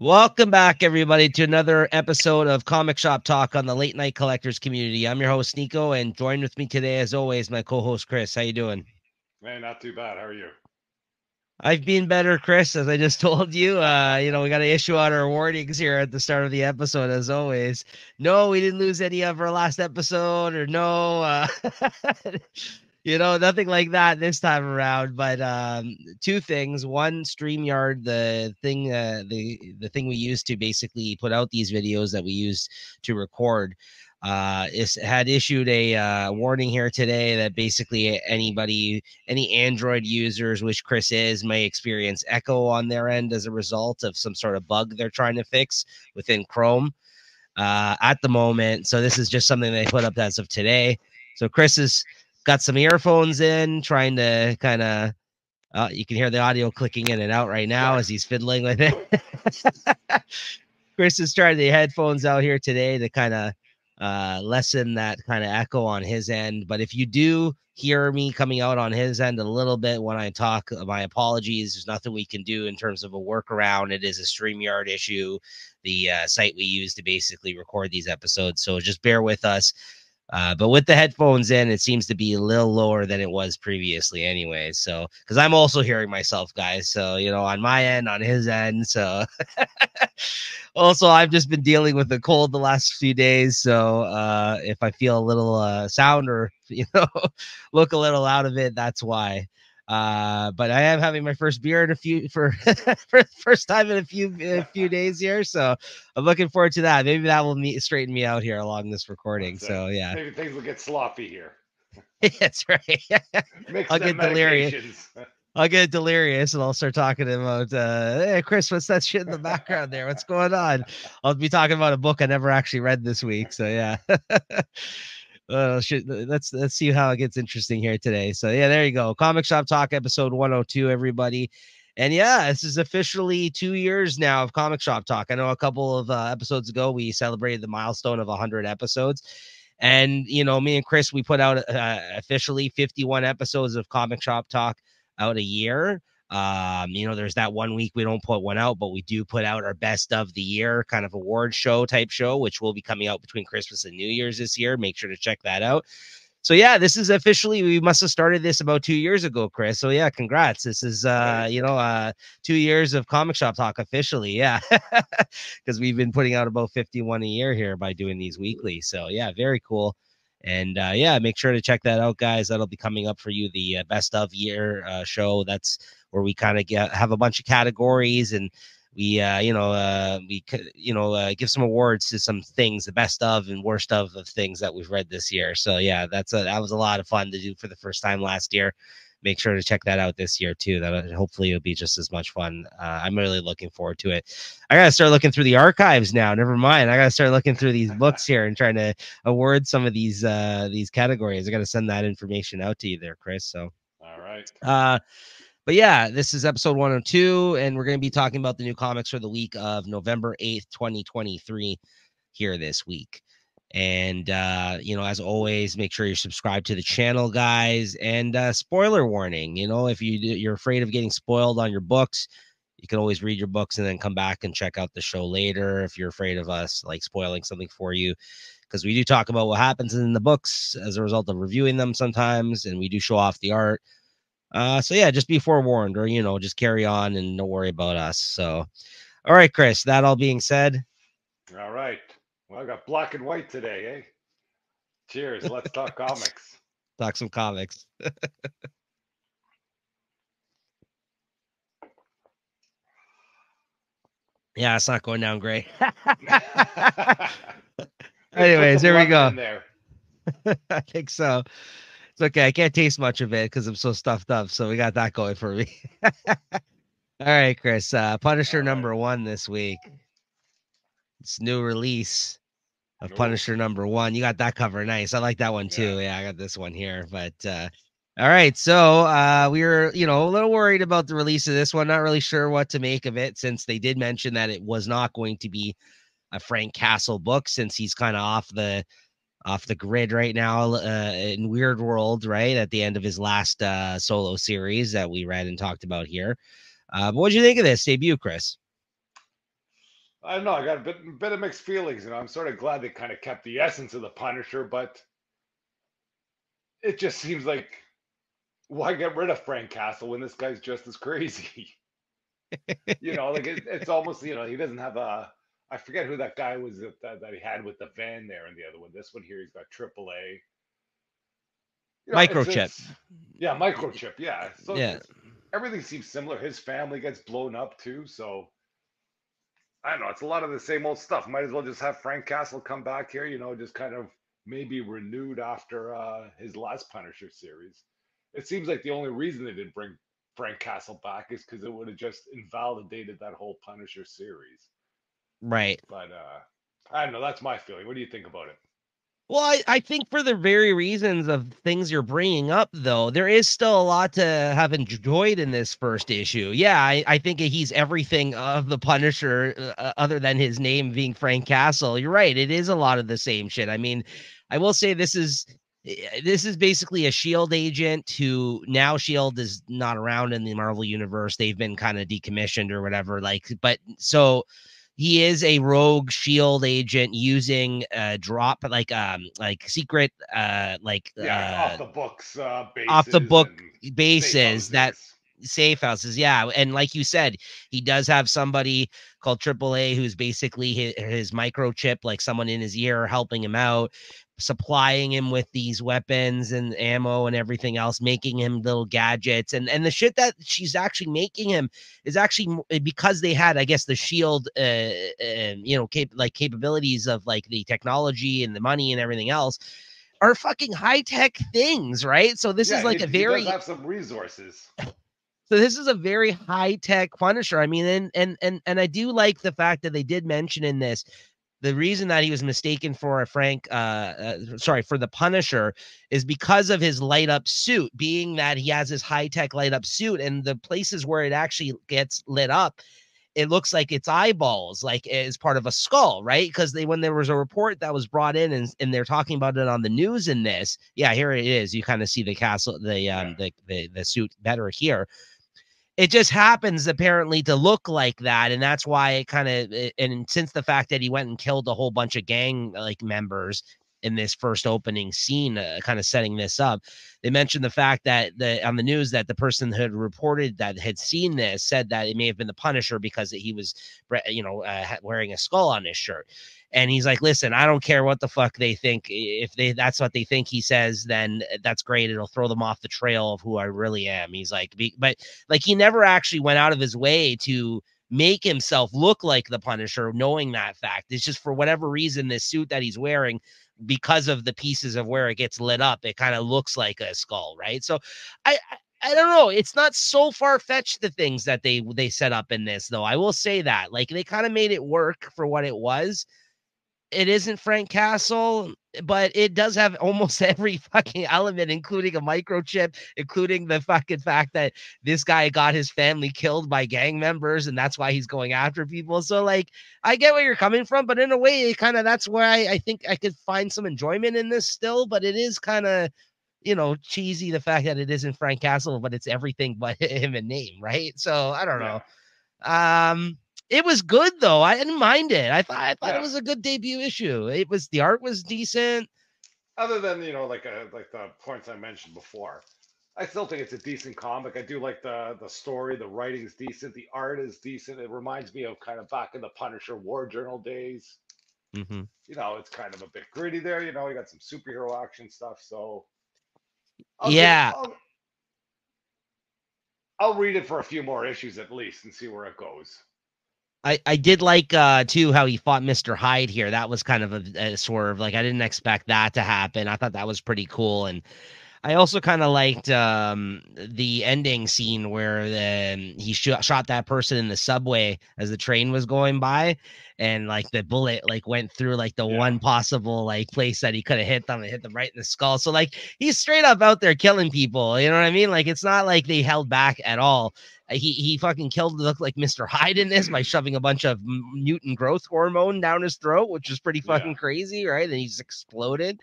Welcome back, everybody, to another episode of Comic Shop Talk on the Late Night Collectors community. I'm your host, Nico, and joined with me today, as always, my co-host, Chris. How you doing? Man, not too bad. How are you? I've been better, Chris, as I just told you. We got to issue out our warnings here at the start of the episode, as always. No, we didn't lose any of our last episode, or no, nothing like that this time around. But two things: one, StreamYard, the thing we use to basically put out these videos that we use to record, had issued a warning here today that basically any Android users, which Chris is, may experience echo on their end as a result of some sort of bug they're trying to fix within Chrome at the moment. So this is just something they put up as of today. So Chris has got some earphones in, trying to kind of. You can hear the audio clicking in and out right now as he's fiddling with it. Chris is trying the headphones out here today to kind of lessen that kind of echo on his end. But if you do hear me coming out on his end a little bit when I talk, my apologies. There's nothing we can do in terms of a workaround. It is a StreamYard issue, the site we use to basically record these episodes. So just bear with us. But with the headphones in, it seems to be a little lower than it was previously anyway. So, because I'm also hearing myself, guys. So, on my end, on his end. So, also, I've just been dealing with the cold the last few days. So, if I feel a little sound or, look a little out of it, that's why. But I am having my first beer in for the first time in a few days here, so I'm looking forward to that. Maybe that will straighten me out here along this recording. So yeah, Maybe things will get sloppy here. that's right. Mix I'll them get delirious. medications. I'll get delirious and I'll start talking about, hey, Chris, what's that shit in the background there? What's going on? I'll be talking about a book I never actually read this week. So yeah. Let's see how it gets interesting here today. So yeah, there you go. Comic Shop Talk episode 102, everybody. And yeah, this is officially 2 years now of Comic Shop Talk. I know a couple of episodes ago we celebrated the milestone of 100 episodes. And me and Chris, we put out officially 51 episodes of Comic Shop Talk out a year. There's that 1 week we don't put one out, but we do put out our best of the year kind of award show type show, which will be coming out between Christmas and New Year's this year. Make sure to check that out. So yeah, this is officially, we must have started this about 2 years ago, Chris. So yeah, congrats. This is 2 years of Comic Shop Talk officially. Yeah. Because we've been putting out about 51 a year here by doing these weekly. So yeah, very cool. And yeah, make sure to check that out, guys. That'll be coming up for you, the best of year show. That's where we kind of have a bunch of categories, and we give some awards to some things, the best of and worst of things that we've read this year. So yeah, that was a lot of fun to do for the first time last year. Make sure to check that out this year too. That hopefully it'll be just as much fun. I'm really looking forward to it. I gotta start looking through the archives now. Never mind. I gotta start looking through these books here and trying to award some of these categories. I gotta send that information out to you there, Chris. So all right. But yeah, this is episode 102, and we're going to be talking about the new comics for the week of November 8th, 2023 here this week. And, as always, make sure you're subscribed to the channel, guys. And spoiler warning, if you're afraid of getting spoiled on your books, you can always read your books and then come back and check out the show later if you're afraid of us like spoiling something for you, because we do talk about what happens in the books as a result of reviewing them sometimes, and we do show off the art. So yeah, just be forewarned, or just carry on and don't worry about us. So, all right, Chris. That all being said, all right. Well, I got black and white today, eh? Cheers. Let's talk comics. Talk some comics. Yeah, it's not going down great. Anyways, here we go. I think so. It's okay. I can't taste much of it because I'm so stuffed up. So we got that going for me. All right, Chris. Punisher #1 this week. It's new release of Punisher #1. You got that cover. Nice. I like that one too. Yeah, I got this one here. But all right. So we were, a little worried about the release of this one. Not really sure what to make of it, since they did mention that it was not going to be a Frank Castle book, since he's kind of off the grid right now in Weird World, right at the end of his last solo series that we read and talked about here. But what did you think of this debut, Chris? I don't know. I got a bit of mixed feelings. I'm sort of glad they kind of kept the essence of the Punisher, but it just seems like why get rid of Frank Castle when this guy's just as crazy? Like it's almost he doesn't have a. I forget who that guy was that he had with the van there and the other one. This one here, he's got AAA. Microchip. It's yeah, microchip. Yeah, so Yeah. everything seems similar. His family gets blown up too, so I don't know. It's a lot of the same old stuff. Might as well just have Frank Castle come back here. Just kind of maybe renewed after his last Punisher series. It seems like the only reason they didn't bring Frank Castle back is because it would have just invalidated that whole Punisher series. Right. But I don't know. That's my feeling. What do you think about it? Well, I think for the very reasons of things you're bringing up, though, there is still a lot to have enjoyed in this first issue. Yeah, I think he's everything of the Punisher, other than his name being Frank Castle. You're right. It is a lot of the same shit. I mean, I will say this is basically a Shield agent who now Shield is not around in the Marvel universe. They've been kind of decommissioned or whatever. But so he is a rogue Shield agent using drop like secret Off the books off the bases book and safe bases that houses. safe houses. Yeah. And like you said, he does have somebody called AAA who's basically his microchip, like someone in his ear helping him out, supplying him with these weapons and ammo and everything else, making him little gadgets. And the shit that she's actually making him is actually because they had, I guess, the Shield, capabilities of like the technology and the money and everything else are fucking high tech things, right? So this is Yeah, like a he does very have some resources. so this is a very high tech Punisher. I mean, and I do like the fact that they did mention in this the reason that he was mistaken for a for the Punisher is because of his light up suit, being that he has this high tech light up suit, and the places where it actually gets lit up, it looks like it's eyeballs, like as part of a skull, right? Because when there was a report that was brought in and they're talking about it on the news in this, yeah, here it is. You kind of see the castle, the suit better here. It just happens apparently to look like that, and that's why it kind of, and since the fact that he went and killed a whole bunch of gang like members in this first opening scene, kind of setting this up, they mentioned the fact that on the news that the person who had reported that had seen this said that it may have been the Punisher because he was wearing a skull on his shirt. And he's like, listen, I don't care what the fuck they think. If that's what they think, he says, then that's great. It'll throw them off the trail of who I really am. He's like, but like he never actually went out of his way to make himself look like the Punisher, knowing that fact. It's just for whatever reason, this suit that he's wearing, because of the pieces of where it gets lit up, it kind of looks like a skull, right? So I don't know. It's not so far fetched the things that they set up in this, though. I will say that, like, they kind of made it work for what it was. It isn't Frank Castle, but it does have almost every fucking element, including a microchip, including the fucking fact that this guy got his family killed by gang members, and that's why he's going after people. So, like, I get where you're coming from, but in a way, kind of that's where I think I could find some enjoyment in this still, but it is kind of, cheesy, the fact that it isn't Frank Castle, but it's everything but him in name, right? So I don't know. It was good though. I didn't mind it. I thought it was a good debut issue. The art was decent. Other than like the points I mentioned before, I still think it's a decent comic. I do like the story. The writing's decent. The art is decent. It reminds me of kind of back in the Punisher War Journal days. Mm-hmm. It's kind of a bit gritty there. You got some superhero action stuff. So Yeah. I'll read it for a few more issues at least and see where it goes. I did like too how he fought Mr. Hyde here. That was kind of a swerve. Like I didn't expect that to happen. I thought that was pretty cool. And I also kind of liked the ending scene where he shot that person in the subway as the train was going by, and like the bullet like went through like the one possible like place that he could have hit them and hit them right in the skull. So like he's straight up out there killing people. You know what I mean? Like it's not like they held back at all. He fucking looked like Mr. Hyde in this by shoving a bunch of mutant growth hormone down his throat, which is pretty fucking crazy, right? And he's exploded.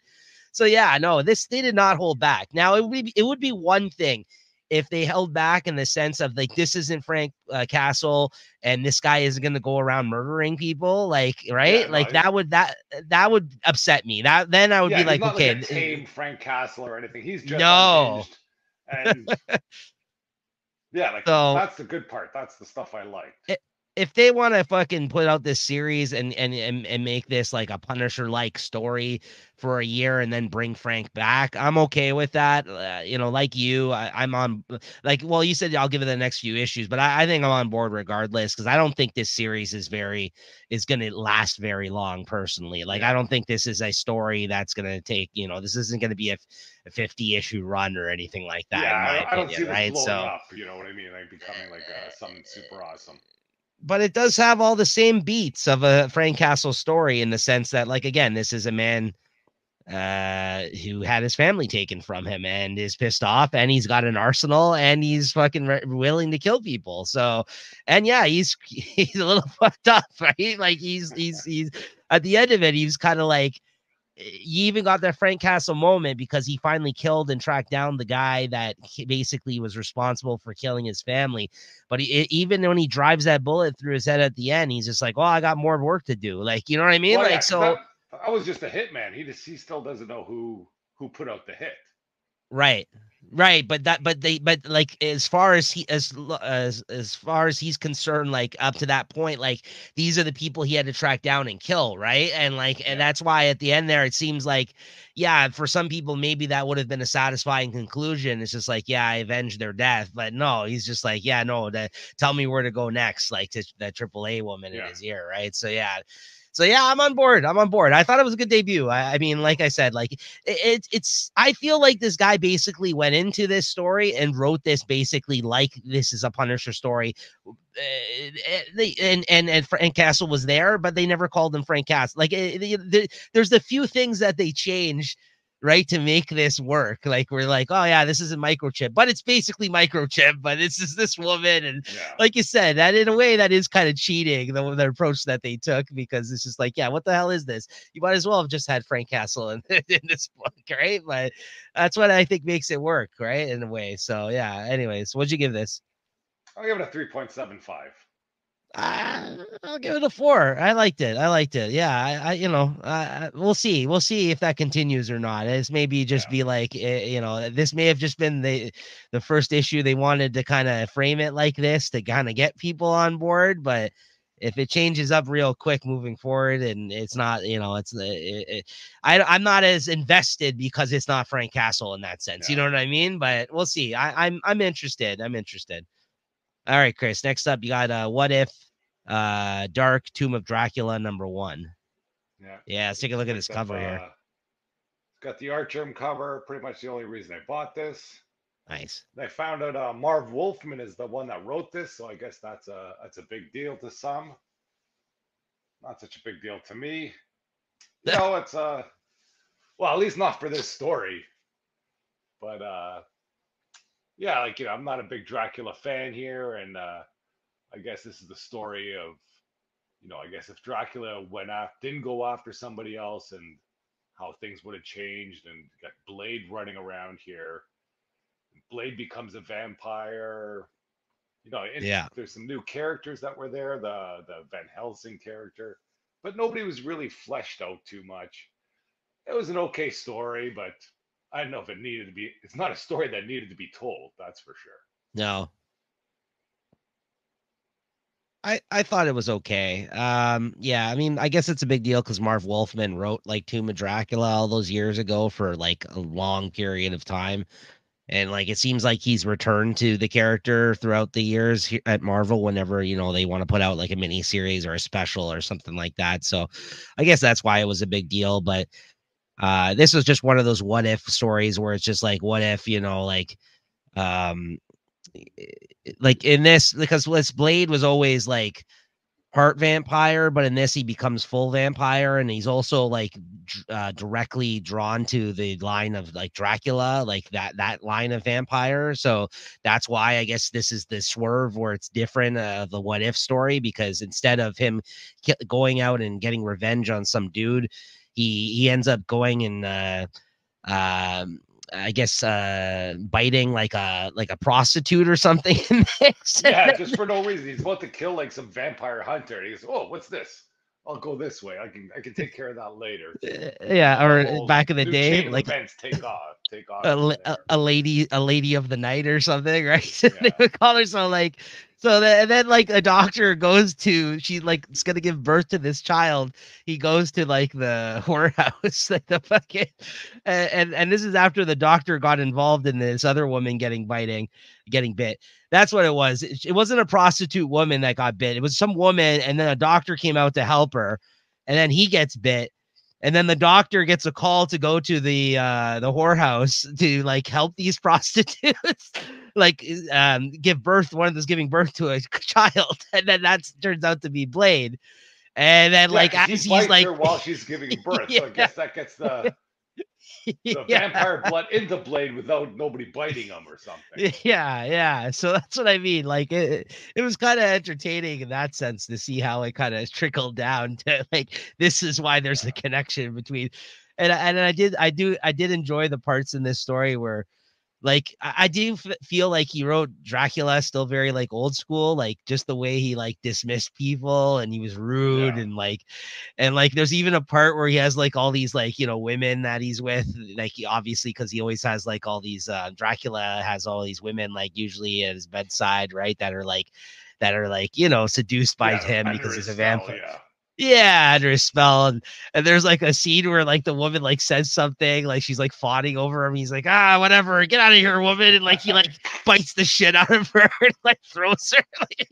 So yeah, no, they did not hold back. Now it would be one thing if they held back in the sense of like, this isn't Frank Castle and this guy isn't going to go around murdering people, like, right? Yeah, Like no, that would upset me. That then I would yeah, be he's like, not like a okay, tame Frank Castle or anything. He's just no. unhinged, and yeah, like So that's the good part. That's the stuff I liked. if they want to fucking put out this series and make this like a Punisher like story for a year and then bring Frank back, I'm okay with that. Like you, I'm on like, well, you said I'll give it the next few issues, but I think I'm on board regardless because I don't think this series is going to last very long personally. Like, I Yeah, don't think this is a story that's going to take, this isn't going to be a 50 issue run or anything like that, in my yeah, I don't see opinion. this Right. blowing So, up. You know what I mean? Like becoming like something super awesome. but it does have all the same beats of a Frank Castle story in the sense that, like, again, this is a man who had his family taken from him and is pissed off, and he's got an arsenal and he's fucking willing to kill people. So, and yeah, he's a little fucked up, right? Like he's at the end of it, he's kind of like, you even got that Frank Castle moment because he finally killed and tracked down the guy that basically was responsible for killing his family. But even when he drives that bullet through his head at the end, he's just like, well, I got more work to do. Like, you know what I mean? Well, yeah, Like, because so, I was just a hitman. He still doesn't know who put out the hit. right. Right, but like, as far as as far as he's concerned, like up to that point, like these are the people he had to track down and kill, right? And like, and Yeah, that's why at the end there, it seems like, yeah, for some people maybe that would have been a satisfying conclusion. It's just like, yeah, I avenged their death, but no, he's just like, yeah, no, tell me where to go next, like to that AAA woman in yeah. his ear, right? So yeah. So yeah, I'm on board. I'm on board. I thought it was a good debut. I mean, like I said, like it's. I feel like this guy basically went into this story and wrote this basically like this is a Punisher story. And Frank Castle was there, but they never called him Frank Castle. Like there's the few things that they changed, right, to make this work. Like we're like, oh yeah, this is a microchip, but it's basically microchip, but it's just this woman. And Yeah. like you said, that in a way that is kind of cheating, the approach that they took, because it's just like, yeah, what the hell is this? You might as well have just had Frank Castle in this book, right? But that's what I think makes it work, right, in a way. So yeah, anyways, what'd you give this? I'll give it a 3.75. I'll give it a 4. I liked it. Yeah, we'll see. We'll see if that continues or not. It's maybe just Yeah. be like, this may have just been the first issue they wanted to kind of frame it like this to kind of get people on board. But if it changes up real quick moving forward, and it's not, I'm not as invested because it's not Frank Castle in that sense. You Yeah. know what I mean? But we'll see. I'm interested. All right, Chris. Next up, you got What If Dark Tomb of Dracula #1. Yeah. Yeah, let's take a look at this cover here. It's got the Artgerm cover. Pretty much the only reason I bought this. Nice. I found out Marv Wolfman is the one that wrote this, so I guess that's a big deal to some. Not such a big deal to me. It's well, at least not for this story. But yeah, like I'm not a big Dracula fan here, and I guess this is the story of, I guess if Dracula didn't go after somebody else, and how things would have changed, and got Blade running around here. Blade becomes a vampire. Yeah. There's some new characters that were there, the Van Helsing character, but nobody was really fleshed out too much. It was an okay story, but I don't know if it needed to be. It's not a story that needed to be told. That's for sure. No. I thought it was okay. Yeah, I mean, I guess it's a big deal because Marv Wolfman wrote like Tomb of Dracula all those years ago for like a long period of time. And like it seems like he's returned to the character throughout the years at Marvel whenever, they want to put out like a mini series or a special or something like that. So I guess that's why it was a big deal. But this was just one of those what if stories where it's just like, what if, like in this, because this Blade was always like part vampire, but in this he becomes full vampire, and he's also like directly drawn to the line of like Dracula, like that line of vampire. So that's why I guess this is the swerve where it's different of the what if story, because instead of him going out and getting revenge on some dude, he ends up going and I guess biting like a prostitute or something in this. Yeah, just for no reason. He's about to kill like some vampire hunter. And he goes, "Oh, what's this? I'll go this way. I can take care of that later." Yeah, And the or whole back in the new day, chain of like events take off from there. a lady of the night or something, right? They Yeah. would call her so like and then like a doctor goes to she like is gonna give birth to this child. He goes to like the whorehouse, like the fucking and this is after the doctor got involved in this other woman getting bit. That's what it was. It wasn't a prostitute woman that got bit. It was some woman, and then a doctor came out to help her, and then he gets bit. And then the doctor gets a call to go to the whorehouse to like help these prostitutes, like give birth. One of them's giving birth to a child, and then that turns out to be Blade. And then Yeah, like 'cause as he he's bites like, her while she's giving birth. So I yeah, guess that gets the yeah, vampire blood into Blade without nobody biting him or something. yeah. So that's what I mean. Like it was kind of entertaining in that sense to see how it kind of trickled down to like this is why there's a connection between, and I did enjoy the parts in this story where like I do feel like he wrote Dracula still very like old school, like just the way he like dismissed people and he was rude Yeah. and like there's even a part where he has like all these like women that he's with, like he obviously because he always has like all these Dracula has all these women like usually at his bedside, right, that are like seduced by him under because his he's a spell, vampire. yeah. Yeah, under his spell, and there's like a scene where like the woman like says something, like she's like fawning over him. He's like, whatever, get out of here, woman, and like he like bites the shit out of her and like throws her. Like,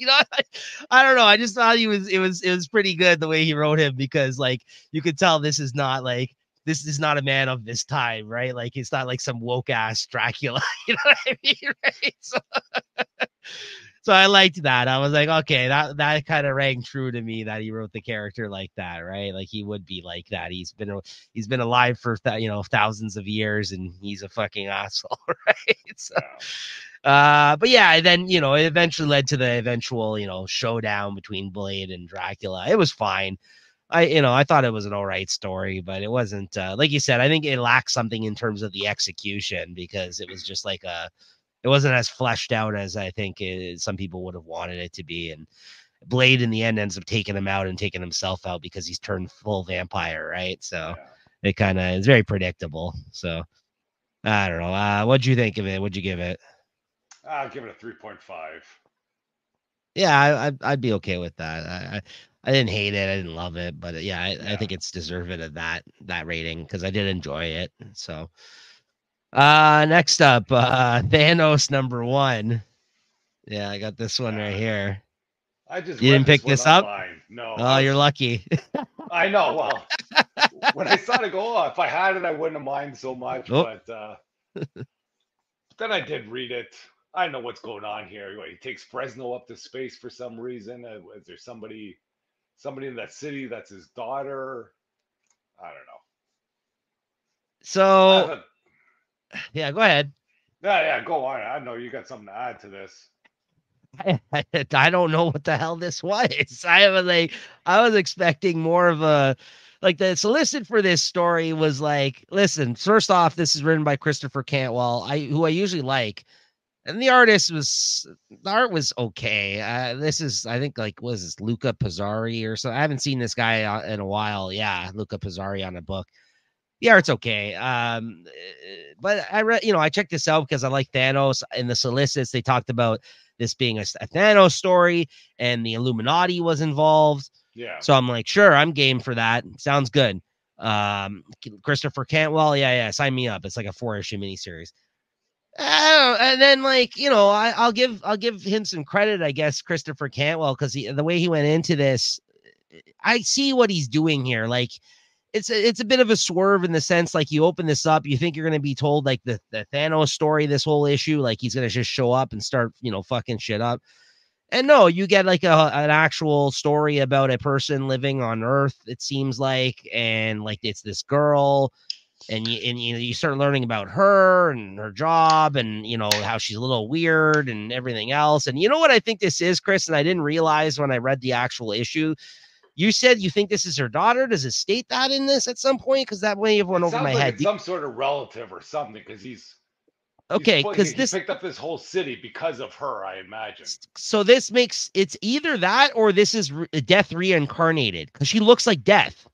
I don't know. I just thought it was pretty good the way he wrote him because like you could tell this is not a man of this time, right? Like it's not like some woke ass Dracula, you know what I mean, right? So I liked that. I was like, okay, that kind of rang true to me that he wrote the character like that, right? Like he would be like that. He's been alive for thousands of years, and he's a fucking asshole, right? So, but yeah, then it eventually led to the eventual showdown between Blade and Dracula. It was fine. I thought it was an all right story, but it wasn't like you said. I think it lacked something in terms of the execution because it was just like it wasn't as fleshed out as I think some people would have wanted it to be. And Blade in the end ends up taking him out and taking himself out because he's turned full vampire, right? So it kind of is very predictable. So I don't know. What'd you think of it? What'd you give it? I'll give it a 3.5. Yeah, I'd be okay with that. I didn't hate it. I didn't love it, but yeah, I think it's deserving of that rating because I did enjoy it. So. Next up, Thanos #1. Yeah, I got this one right here. I just you didn't pick this up. No. Oh, you're lucky. I know. Well, when I saw it, go, if I had it, I wouldn't have minded so much. Oh. But then I did read it. I know what's going on here. He takes Fresno up to space for some reason. Is there somebody in that city that's his daughter? I don't know. So. Yeah, go ahead. Yeah, go on. I know you got something to add to this. I don't know what the hell this was. I was expecting more of a the solicit for this story was like, listen, first off, this is written by Christopher Cantwell, who I usually like, and the art was okay. This is, I think, like, was this Luca Pizzari or so? I haven't seen this guy in a while. Yeah, Luca Pizzari on a book. The art's okay. But I read, I checked this out because I like Thanos. In the solicits, they talked about this being a Thanos story and the Illuminati was involved. Yeah. So I'm like, sure, I'm game for that. Sounds good. Christopher Cantwell, yeah, sign me up. It's like a 4-issue miniseries. And then I'll give him some credit, I guess, Christopher Cantwell, because the way he went into this, I see what he's doing here. Like, it's a bit of a swerve in the sense, like, you open this up, you think you're going to be told like the Thanos story, this whole issue, like he's going to just show up and start, fucking shit up. And no, you get like an actual story about a person living on Earth, it seems like, and like it's this girl, and you start learning about her and her job, and how she's a little weird and everything else. And you know what I think this is, Chris, and I didn't realize when I read the actual issue. You said you think this is her daughter. Does it state that in this at some point? Because that way went It over my sounds like head. it's some sort of relative or something because Okay, because he this picked up this whole city because of her, I imagine. so this makes it's either that or this is Death reincarnated because she looks like Death.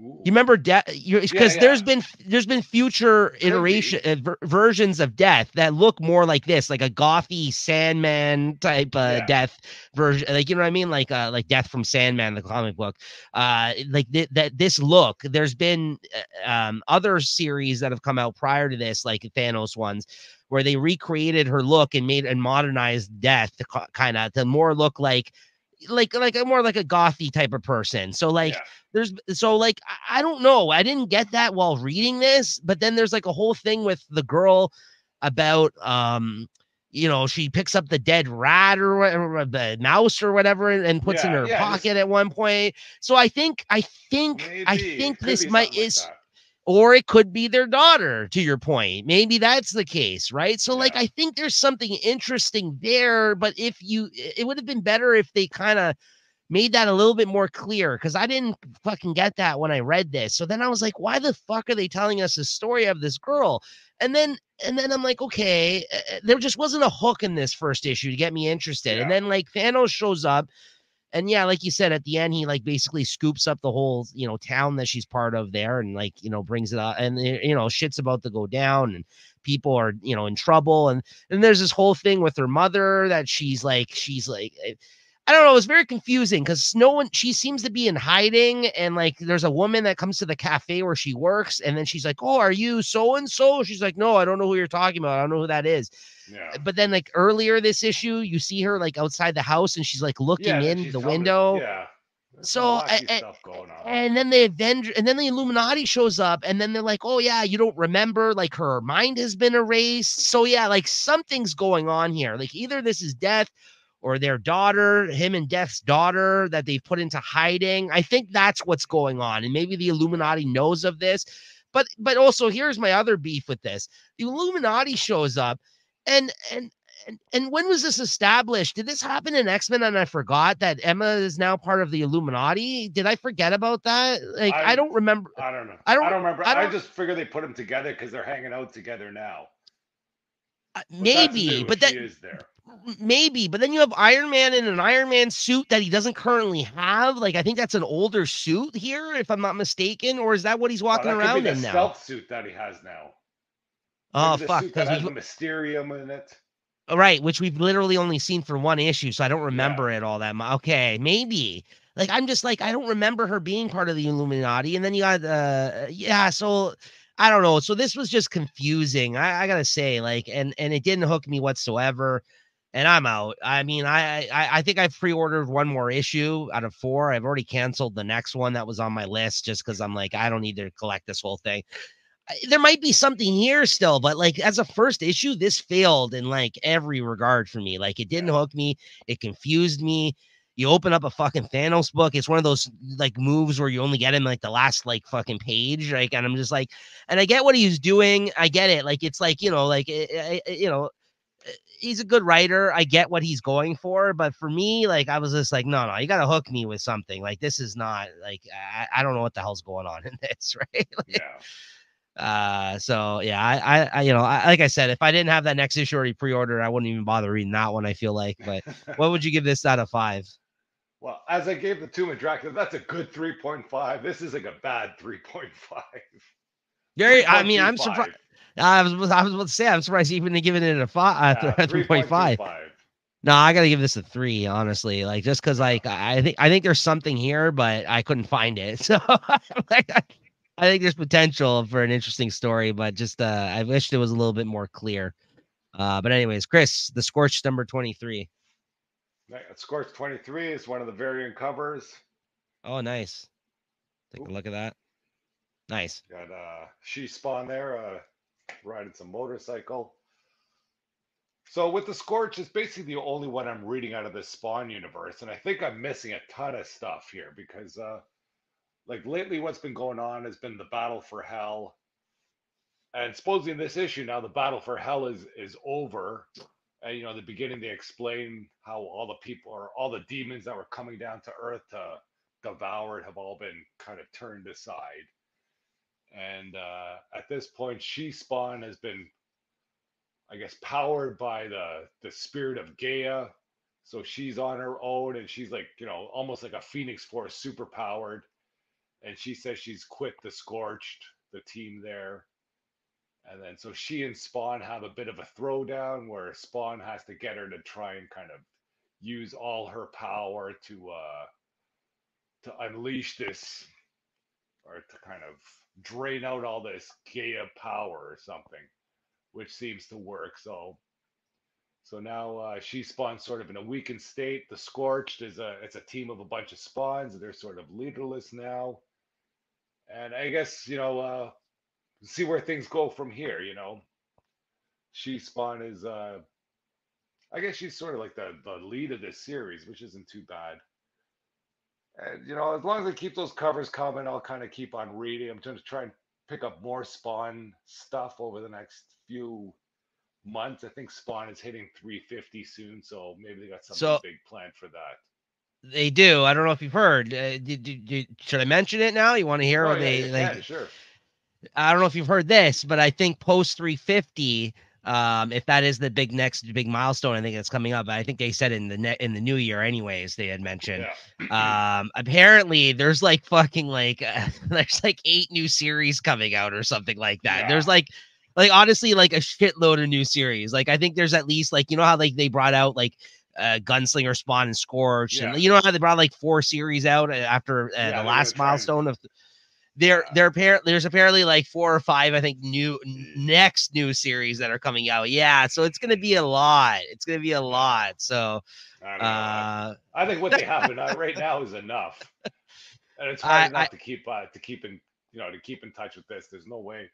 Ooh. You remember Death? Because Yeah. there's been future versions of Death that look more like this, like a gothy Sandman type Death version, like you know what I mean, like Death from Sandman, the comic book. That this look. There's been other series that have come out prior to this, like Thanos ones, where they recreated her look and modernized Death to kind of to more look like a more like a gothy type of person. So I don't know. I didn't get that while reading this, but then there's like a whole thing with the girl about she picks up the dead rat or whatever, the mouse or whatever, and puts in her pocket at one point. So I think this might is. Or it could be their daughter, to your point. Maybe that's the case, right? So, I think there's something interesting there. But it would have been better if they kind of made that a little bit more clear, because I didn't fucking get that when I read this. So then I was like, why the fuck are they telling us the story of this girl? And then I'm like, okay, there just wasn't a hook in this first issue to get me interested. And then Thanos shows up. And like you said, at the end, he basically scoops up the whole, town that she's part of there and brings it up and, shit's about to go down and people are, in trouble. And there's this whole thing with her mother that she's like, I don't know. It's very confusing because she seems to be in hiding. And there's a woman that comes to the cafe where she works. And then she's like, oh, are you so-and-so? She's like, no, I don't know who you're talking about. I don't know who that is. Yeah. But then earlier this issue, you see her outside the house and she's looking in the window. So and then the Avenger and then the Illuminati shows up and then they're like, oh yeah, you don't remember, her mind has been erased. So something's going on here. Either this is Death or their daughter, him and Death's daughter that they've put into hiding. I think that's what's going on. And maybe the Illuminati knows of this. But also here's my other beef with this. The Illuminati shows up and when was this established? Did this happen in X-Men and I forgot that Emma is now part of the Illuminati? Did I forget about that? I don't remember. I don't know. I don't remember. I just figure they put them together because they're hanging out together now. Maybe, but that is there. Maybe, but then you have Iron Man in an Iron Man suit that he doesn't currently have. I think that's an older suit here, if I'm not mistaken, or is that what he's walking around in now? Stealth suit that he has now. Oh fuck! Because has the Mysterium in it. Right, which we've literally only seen for one issue, so I don't remember it all that much. Okay, maybe. I'm just I don't remember her being part of the Illuminati. And then you got so I don't know. So this was just confusing. I gotta say, and it didn't hook me whatsoever. And I'm out. I mean, I think I've pre-ordered one more issue out of 4. I've already canceled the next one that was on my list just because I'm I don't need to collect this whole thing. There might be something here still, but as a first issue, this failed in every regard for me. It didn't hook me. It confused me. You open up a fucking Thanos book. It's one of those moves where you only get him the last fucking page. And I'm just and I get what he's doing. I get it. It's he's a good writer. I get what he's going for, but for me, I was just no, you got to hook me with something. This is not I don't know what the hell's going on in this, right? So yeah, I like I said, if I didn't have that next issue already pre-ordered, I wouldn't even bother reading that one, I feel like. But what would you give this out of 5? Well, as I gave the Tomb of Dracula, that's a good 3.5. This is a bad 3.5. I mean, I'm surprised. I was about to say, I'm surprised even to giving it a 3.5. No, I gotta give this a 3, honestly. Just because I think there's something here, but I couldn't find it. So I think there's potential for an interesting story, but just I wish it was a little bit more clear. But anyways, Chris, the Scorched number 23. Scorched 23 is one of the variant covers. Oh, nice. Take a look at that. Nice. Got She-Spawn there, riding some motorcycle. So with the Scorch, it's basically the only one I'm reading out of the Spawn universe, and I think I'm missing a ton of stuff here because lately what's been going on has been the Battle for Hell. And supposedly in this issue now, the Battle for Hell is over. And, the beginning, they explain how all the people or all the demons that were coming down to Earth to devoured have all been kind of turned aside. And at this point, She Spawn has been, I guess, powered by the spirit of Gaia. So she's on her own, and she's like, almost like a Phoenix Force, super powered. And she says she's quit the Scorched, the team there. And then so she and Spawn have a bit of a throwdown where Spawn has to get her to try and kind of use all her power to unleash this, or to kind of drain out all this Gaia power or something, which seems to work. So now She Spawn's sort of in a weakened state. The Scorched it's a team of a bunch of spawns. They're sort of leaderless now, and I guess see where things go from here. She Spawn is I guess she's sort of like the lead of this series, which isn't too bad. And as long as I keep those covers coming, I'll kind of keep on reading. I'm going to try and pick up more Spawn stuff over the next few months. I think Spawn is hitting 350 soon, so maybe they got something So big planned for that. they do. I don't know if you've heard. Should I mention it now? You want to hear Oh what yeah, you they can, like? sure. I don't know if you've heard this, but I think post 350, if that is the next big milestone, I think it's coming up. I think they said in the new year, anyways. They had mentioned. Yeah. Apparently, there's like fucking like there's like 8 new series coming out or something like that. Yeah. There's like honestly like a shitload of new series. Like I think there's at least like how like they brought out like Gunslinger, Spawn, and Scorch, Yeah. and how they brought like 4 series out after Yeah, the they're gonna last try and milestone of yeah. there's apparently like 4 or 5 I think next new series that are coming out. Yeah, so it's gonna be a lot. It's gonna be a Yeah. lot. So I don't know. uh I think what they have right now is enough, and it's hard I enough to keep in touch with this. There's no way.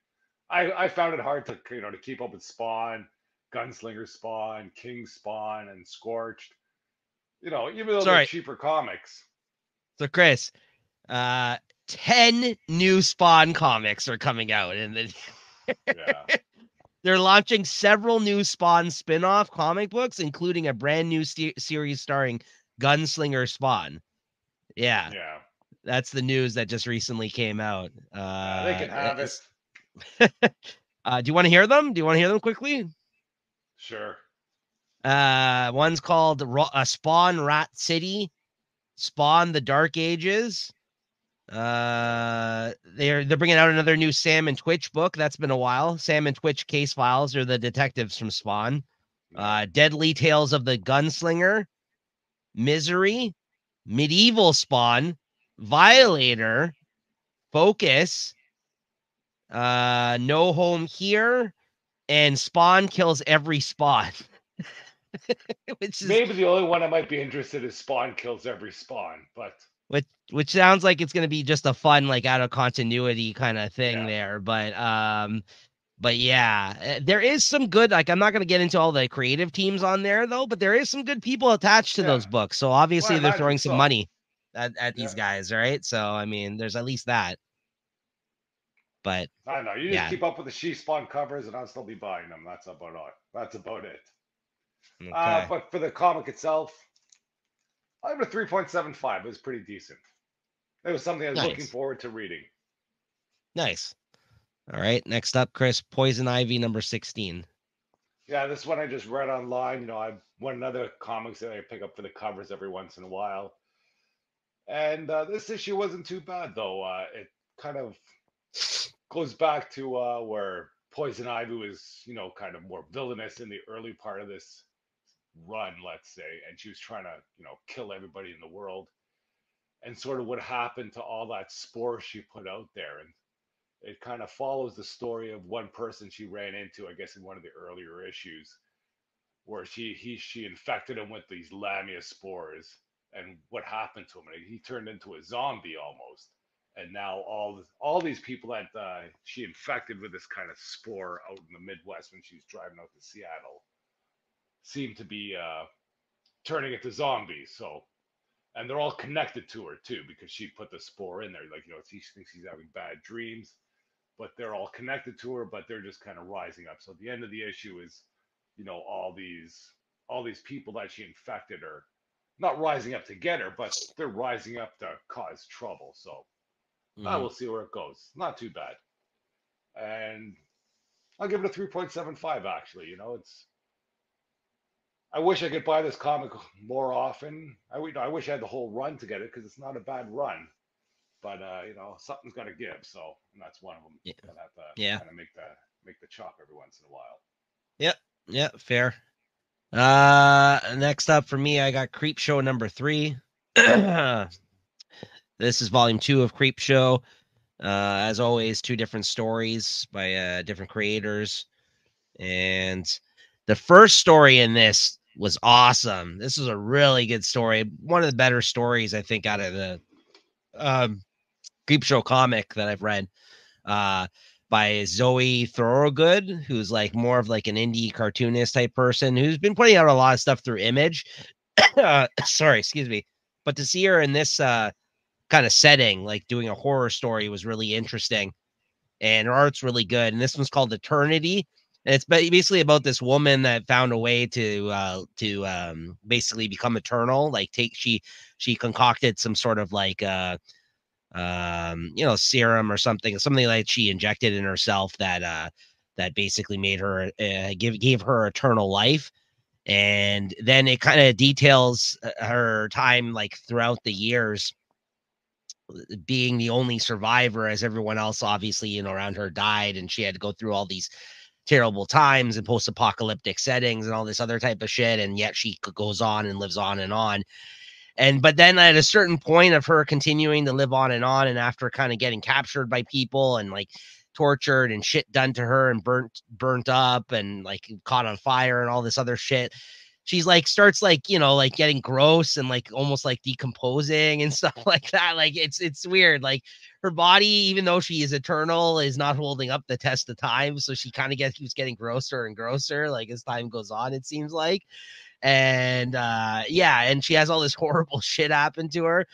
I found it hard to to keep up with Spawn, Gunslinger Spawn, King Spawn, and Scorched. Even though they're sorry. cheaper comics. So Chris, uh 10 new Spawn comics are coming out, and Yeah. they're launching several new Spawn spin-off comic books, including a brand new series starring Gunslinger Spawn. Yeah, Yeah. that's the news that just recently came out. They can have it. Do you want to hear them? Do you want to hear them quickly? Sure. One's called Spawn Rat City, Spawn the Dark Ages. They're bringing out another new Sam and Twitch book. That's been a while. Sam and Twitch Case Files are the detectives from Spawn. Yeah. Deadly Tales of the Gunslinger, Misery, Medieval Spawn, Violator, Focus, No Home Here, and Spawn Kills Every Spawn. Which is Maybe the only one I might be interested is Spawn Kills Every Spawn, but which sounds like it's gonna be just a fun, like out of continuity kind of thing yeah. there. But yeah, there is some good, like I'm not gonna get into all the creative teams on there though, but there is some good people attached to Yeah. those books. So Well, I obviously they're imagine throwing some so. money at Yeah. these guys, right? So I mean, there's at least that. But I don't know. You just yeah, keep up with the She Spawn covers, and I'll still be buying them. That's about all. That's about it. okay, But for the comic itself, I have a 3.75. It was pretty decent. It was something I was looking nice, forward to reading. nice. All right, next up, Chris, Poison Ivy number 16. Yeah, this one I just read online. I one another comics that I pick up for the covers every once in a while. And this issue wasn't too bad though. It kind of goes back to where Poison Ivy was, kind of more villainous in the early part of this run, let's say, and she was trying to, kill everybody in the world, and sort of what happened to all that spore she put out there. And it kind of follows the story of one person she ran into, I guess, in one of the earlier issues, where she infected him with these Lamia spores, and what happened to him? And he turned into a zombie almost. And now all these people that she infected with this kind of spore out in the Midwest when she was driving out to Seattle seem to be turning into zombies. So, and they're all connected to her too because she put the spore in there. Like she thinks she's having bad dreams, but they're all connected to her. But they're just kind of rising up. So at the end of the issue is, all these people that she infected her not rising up to get her, but they're rising up to cause trouble. So we'll see where it goes. Not too bad. And I'll give it a 3.75, actually. It's. I wish I could buy this comic more often. I wish I had the whole run to get it because it's not a bad run. But something's got to give. So and that's one of them. Yeah. Gonna have to kind of make the chop every once in a while. Yep. Yeah. Fair. Next up for me, I got Creepshow number 3. This is volume 2 of Creepshow. As always, 2 different stories by different creators. And the first story in this was awesome. This was a really good story. One of the better stories, I think, out of the Creepshow comic that I've read. By Zoe Thorogood, who's like more of like an indie cartoonist type person who's been putting out a lot of stuff through Image. Sorry, excuse me. But to see her in this kind of setting, like doing a horror story, was really interesting. And her art's really good. And this one's called Eternity. And it's basically about this woman that found a way to basically become eternal. Like she concocted some sort of like serum or something like she injected in herself that basically made her gave her eternal life. And then it kind of details her time like throughout the years being the only survivor, as everyone else obviously around her died, and she had to go through all these terrible times and post-apocalyptic settings and all this other type of shit, and yet she goes on and lives on and on. But then at a certain point of her continuing to live on, and after kind of getting captured by people and like tortured and shit done to her and burnt up and like caught on fire and all this other shit, she's like starts like like getting gross and like almost like decomposing and stuff like that. Like it's weird. Like her body, even though she is eternal, is not holding up the test of time. So she kind of keeps getting grosser and grosser like as time goes on, it seems like. And and she has all this horrible shit happen to her,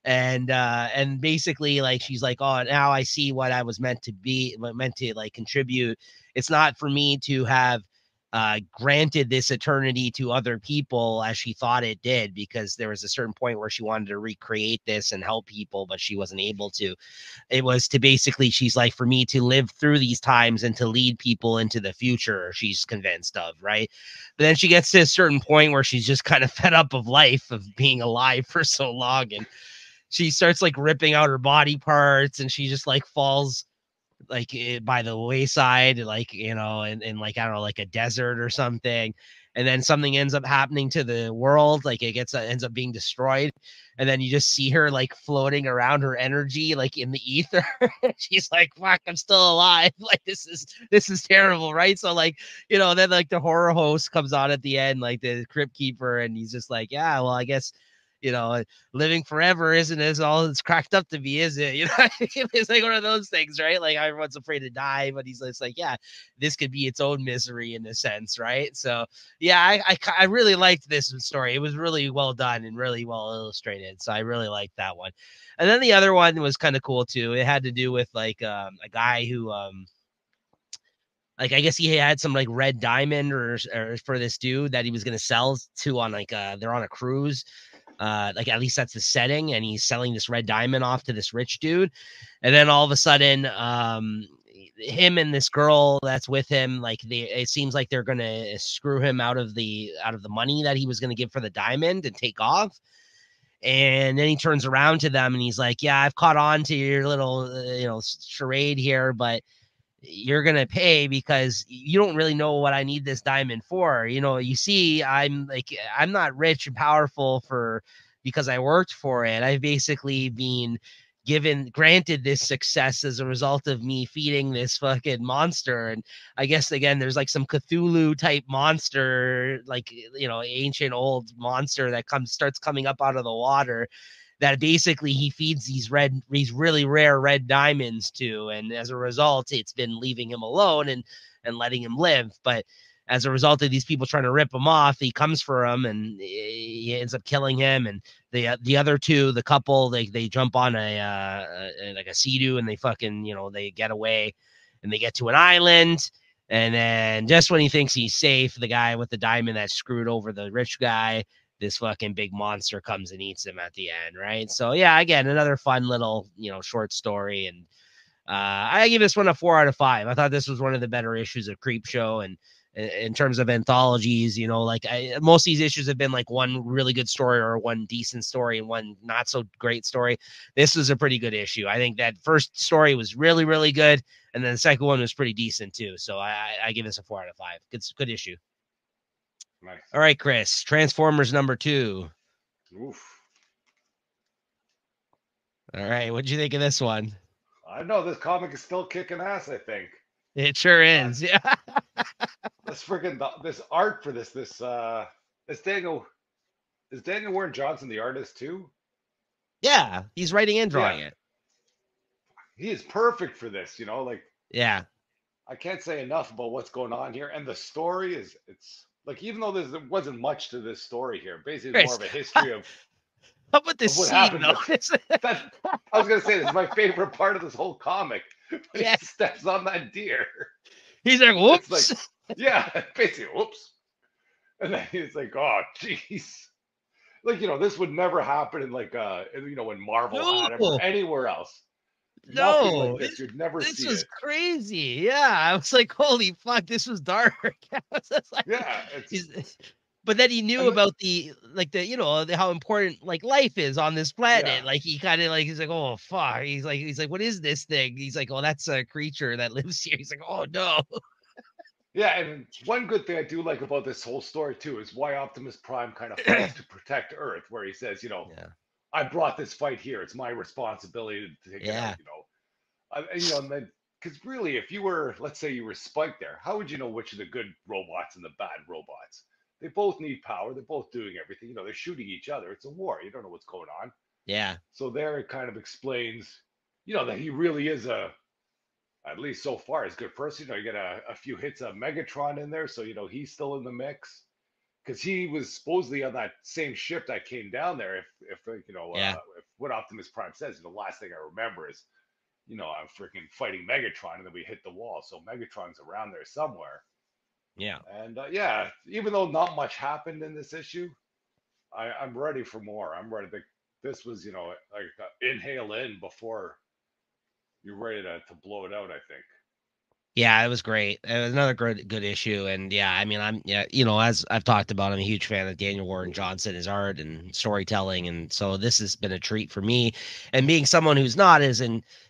and basically like she's like, oh, now I see what I was meant to like contribute. It's not for me to have granted this eternity to other people as she thought it did, because there was a certain point where she wanted to recreate this and help people, but she wasn't able to. It was to basically, she's like, for me to live through these times and to lead people into the future, she's convinced of, right? But then she gets to a certain point where she's just kind of fed up of life, of being alive for so long, and she starts like ripping out her body parts, and she just like falls like by the wayside, like and like I don't know, like a desert or something, and then something ends up happening to the world, like it ends up being destroyed, and then you just see her like floating around her energy like in the ether. She's like, fuck, I'm still alive. Like this is terrible, right? So like then like the horror host comes on at the end, like the crypt keeper, and he's just like, yeah, well, I guess living forever isn't as all it's cracked up to be, is it? It's like one of those things, right? Like everyone's afraid to die, but he's just like, yeah, this could be its own misery in a sense, right? So yeah, I really liked this story. It was really well done and really well illustrated, so I really liked that one. And then the other one was kind of cool too. It had to do with like a guy who like I guess he had some like red diamond or for this dude that he was gonna sell to on like they're on a cruise. Like at least that's the setting, and he's selling this red diamond off to this rich dude, and then all of a sudden him and this girl that's with him, like it seems like they're gonna screw him out of the money that he was gonna give for the diamond and take off. And then he turns around to them and he's like, yeah, I've caught on to your little charade here, but you're going to pay because you don't really know what I need this diamond for. You see, I'm not rich and powerful because I worked for it. I've basically been granted this success as a result of me feeding this fucking monster. And I guess, again, there's like some Cthulhu type monster, like, ancient old monster that starts coming up out of the water, that basically he feeds these really rare red diamonds to. And as a result, it's been leaving him alone and letting him live. But as a result of these people trying to rip him off, he comes for him and he ends up killing him. And the other two, the couple, they jump on like a Sea-Doo and they fucking, they get away and they get to an island. And then just when he thinks he's safe, the guy with the diamond that screwed over the rich guy, this fucking big monster comes and eats him at the end, right? So yeah, again, another fun little, short story. And I give this one a 4 out of 5. I thought this was one of the better issues of Creepshow. And in terms of anthologies, most of these issues have been like one really good story or one decent story and one not so great story. This was a pretty good issue. I think that first story was really, really good. And then the second one was pretty decent too. So I give this a 4 out of 5. Good issue. Nice. All right, Chris, Transformers #2. Oof. All right. What'd you think of this one? I know this comic is still kicking ass, I think. It sure is. Yeah. This art for this is Daniel Warren Johnson the artist too? Yeah, he's writing and drawing it. He is perfect for this, Yeah. I can't say enough about what's going on here. And the story it's like, even though there wasn't much to this story here, basically it's more of a history of how about this what scene, happened. I was gonna say, this is my favorite part of this whole comic. When he steps on that deer. He's like, whoops. It's like, yeah, basically, whoops. And then he's like, oh, jeez. Like, this would never happen in like, when Marvel had it or anywhere else. Nothing like this. You'd never see it. This was crazy. Yeah. I was like, holy fuck, this was dark. Yeah. But then he knew about how important like life is on this planet. Yeah. Like he kind of like, he's like, oh fuck. He's like, what is this thing? He's like, oh, that's a creature that lives here. He's like, oh no. Yeah, and one good thing I do like about this whole story too is why Optimus Prime kind of fights to protect Earth, where he says, I brought this fight here. It's my responsibility to take it out. And then, because really, if you were, let's say you were Spike there, how would you know which are the good robots and the bad robots? They both need power. They're both doing everything. They're shooting each other. It's a war. You don't know what's going on. Yeah. So there it kind of explains, that he really is at least so far, is good person. You get a few hits of Megatron in there. So, he's still in the mix. Because he was supposedly on that same ship that came down there. If what Optimus Prime says, the last thing I remember is, I'm freaking fighting Megatron and then we hit the wall. So Megatron's around there somewhere. Yeah. And even though not much happened in this issue, I'm ready for more. I'm ready. This was, inhale in before you're ready to blow it out, I think. Yeah, it was great. It was another good issue. And yeah, I mean, as I've talked about, I'm a huge fan of Daniel Warren Johnson, his art and storytelling. And so this has been a treat for me. And being someone who's not as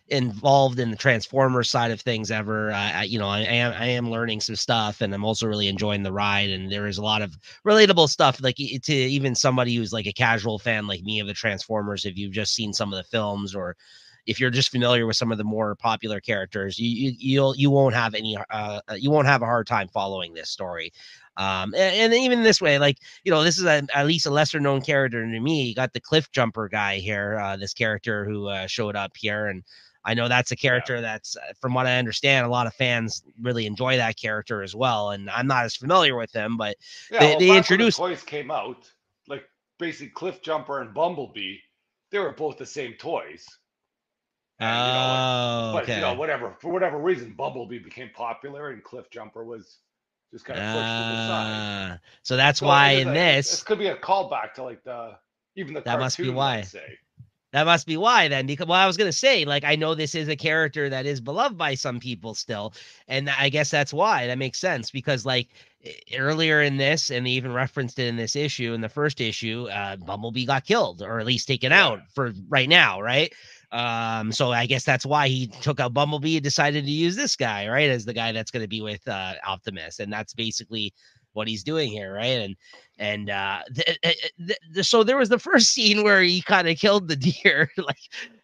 involved in the Transformers side of things ever, I am learning some stuff, and I'm also really enjoying the ride. And there is a lot of relatable stuff, like to even somebody who's like a casual fan like me of the Transformers. If you've just seen some of the films, or if you're just familiar with some of the more popular characters, you won't have a hard time following this story. And even this way, like, this is at least a lesser known character to me. You got the Cliff Jumper guy here, this character who showed up here. And I know that's a character that's, from what I understand, a lot of fans really enjoy that character as well. And I'm not as familiar with him, but they introduced, when the toys came out, like basically Cliff Jumper and Bumblebee, they were both the same toys. And, okay. For whatever reason, Bumblebee became popular and Cliff Jumper was just kind of pushed to the side. So that's why in this could be a callback to like the cartoon, must be why. Let's say. That must be why then, because, well, I was going to say, like, I know this is a character that is beloved by some people still. And I guess that's why. That makes sense, because like earlier in this, and they even referenced it in this issue, in the first issue, Bumblebee got killed, or at least taken out for right now. Right. So I guess that's why he took out Bumblebee and decided to use this guy, right, as the guy that's going to be with Optimus. And that's basically what he's doing here, right? So there was the first scene where he kind of killed the deer, like,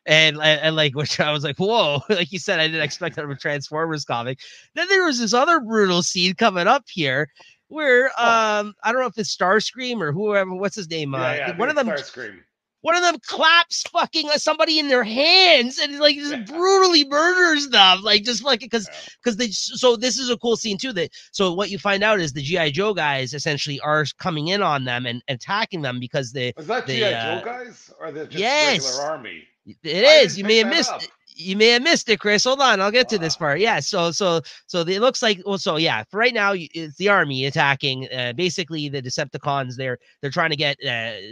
and like, which I was like, whoa, like you said, I didn't expect that of a Transformers comic. Then there was this other brutal scene coming up here where I don't know if it's Starscream or whoever, what's his name? One of them, Starscream. One of them claps fucking somebody in their hands and like just brutally murders them, like just like because they. So this is a cool scene too. So what you find out is the G.I. Joe guys essentially are coming in on them and attacking them because is that G.I. Joe guys or are they just regular army? It is. You may have missed. You may have missed it, Chris. Hold on, I'll get to this part. Yeah, so it looks like for right now it's the army attacking. Basically, the Decepticons they're trying to get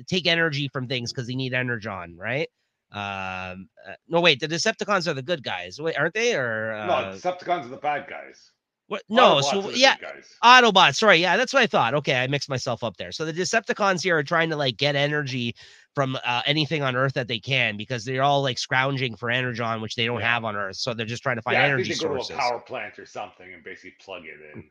take energy from things because they need energon, right? No, wait, the Decepticons are the good guys, wait, aren't they? Or no, Decepticons are the bad guys. what? No, Autobots so are the yeah, good guys. Autobots. Sorry, yeah, that's what I thought. Okay, I mixed myself up there. So the Decepticons here are trying to like get energy from anything on Earth that they can because they're all like scrounging for energon, which they don't have on Earth. So they're just trying to find energy I think they go sources. to a power plant or something and basically plug it in.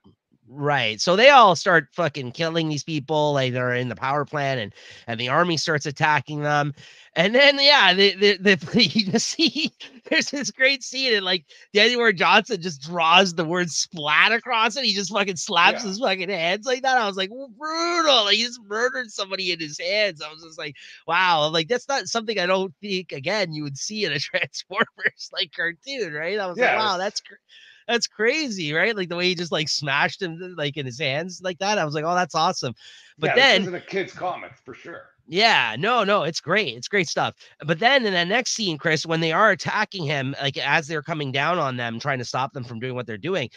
Right. So they all start fucking killing these people. Like they're in the power plant and the army starts attacking them. And then, yeah, you just see there's this great scene and like Daniel Ward Johnson just draws the word splat across it. He just fucking slaps his fucking hands like that. I was like, brutal. Like he just murdered somebody in his hands. I was just like, wow. Like that's not something I don't think, again, you would see in a Transformers like cartoon, right? I was like, wow, that's crazy, right? Like the way he just like smashed him like in his hands like that. I was like, oh, that's awesome. But then this isn't a kid's comic for sure. Yeah, no, it's great. It's great stuff. But then in the next scene, Chris, when they are attacking him, like as they're coming down on them, trying to stop them from doing what they're doing,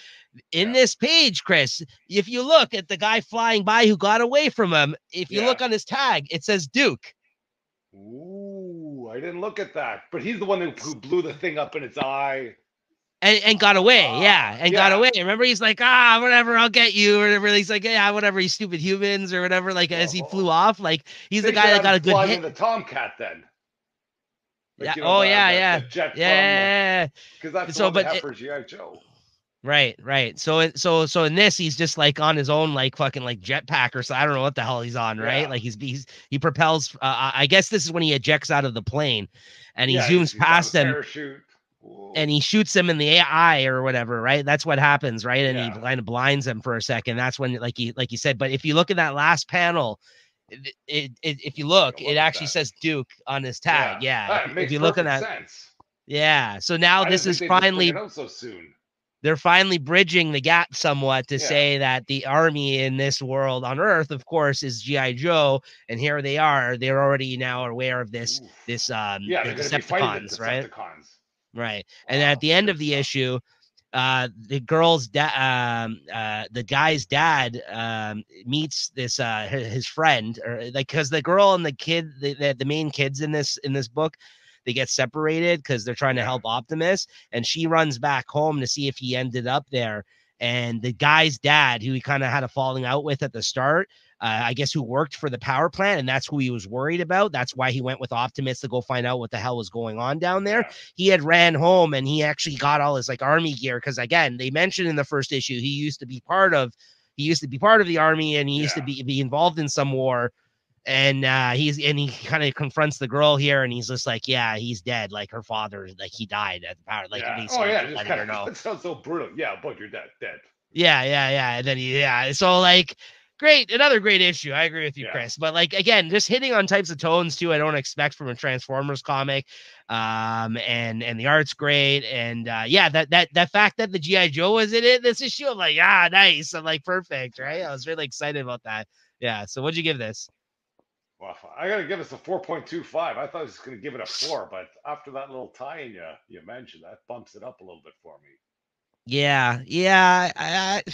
in this page, Chris, if you look at the guy flying by who got away from him, if you look on his tag, it says Duke. Ooh, I didn't look at that. But he's the one who blew the thing up in its eye. And got away, got away. Remember, he's like, whatever, I'll get you, or whatever. He's like, yeah, whatever, you stupid humans, or whatever. Like, as he flew off, like, he's the guy that got a good hit. The Tomcat, then. Like, yeah, the jet because that's so, the one for G.I. Joe. Right. So in this, he's just like on his own, like fucking like jetpack or so. I don't know what the hell he's on, right? Yeah. Like he propels. I guess this is when he ejects out of the plane, and he zooms past them. Parachute. And he shoots him in the eye or whatever, right? That's what happens, right? And he kind of blinds him for a second. That's when, like you said. But if you look at that last panel, if you look, it actually says Duke on his tag. Yeah. If you look at that, sense. Yeah. So now this is finally so soon. They're finally bridging the gap somewhat to say that the army in this world on Earth, of course, is G.I. Joe, and here they are. They're already now aware of this. The Decepticons, right? Right. And at the end of the issue, the girl's the guy's dad meets this his friend, or like, because the girl and the kid, the main kids in this book, they get separated because they're trying to help Optimus, and she runs back home to see if he ended up there. And the guy's dad, who he kind of had a falling out with at the start, I guess, who worked for the power plant, and that's who he was worried about. That's why he went with Optimus to go find out what the hell was going on down there. He had ran home, and he actually got all his like army gear, because again, they mentioned in the first issue he used to be part of the army, and he used to be involved in some war. And he kind of confronts the girl here, and he's just like, yeah, he's dead. Like her father, like he died at the power. Like, just kind of, that sounds so brutal. Yeah, but you're dead. Yeah. And then so like, great, another great issue. I agree with you, Chris. But like, again, just hitting on types of tones too, I don't expect from a Transformers comic. And the art's great. And that fact that the G.I. Joe was in it this issue, I'm like, nice. I'm like, perfect, right? I was really excited about that. Yeah. So what'd you give this? Well, I gotta give this a 4.25. I thought I was gonna give it a 4, but after that little tie-in you mentioned, that bumps it up a little bit for me. Yeah, I'd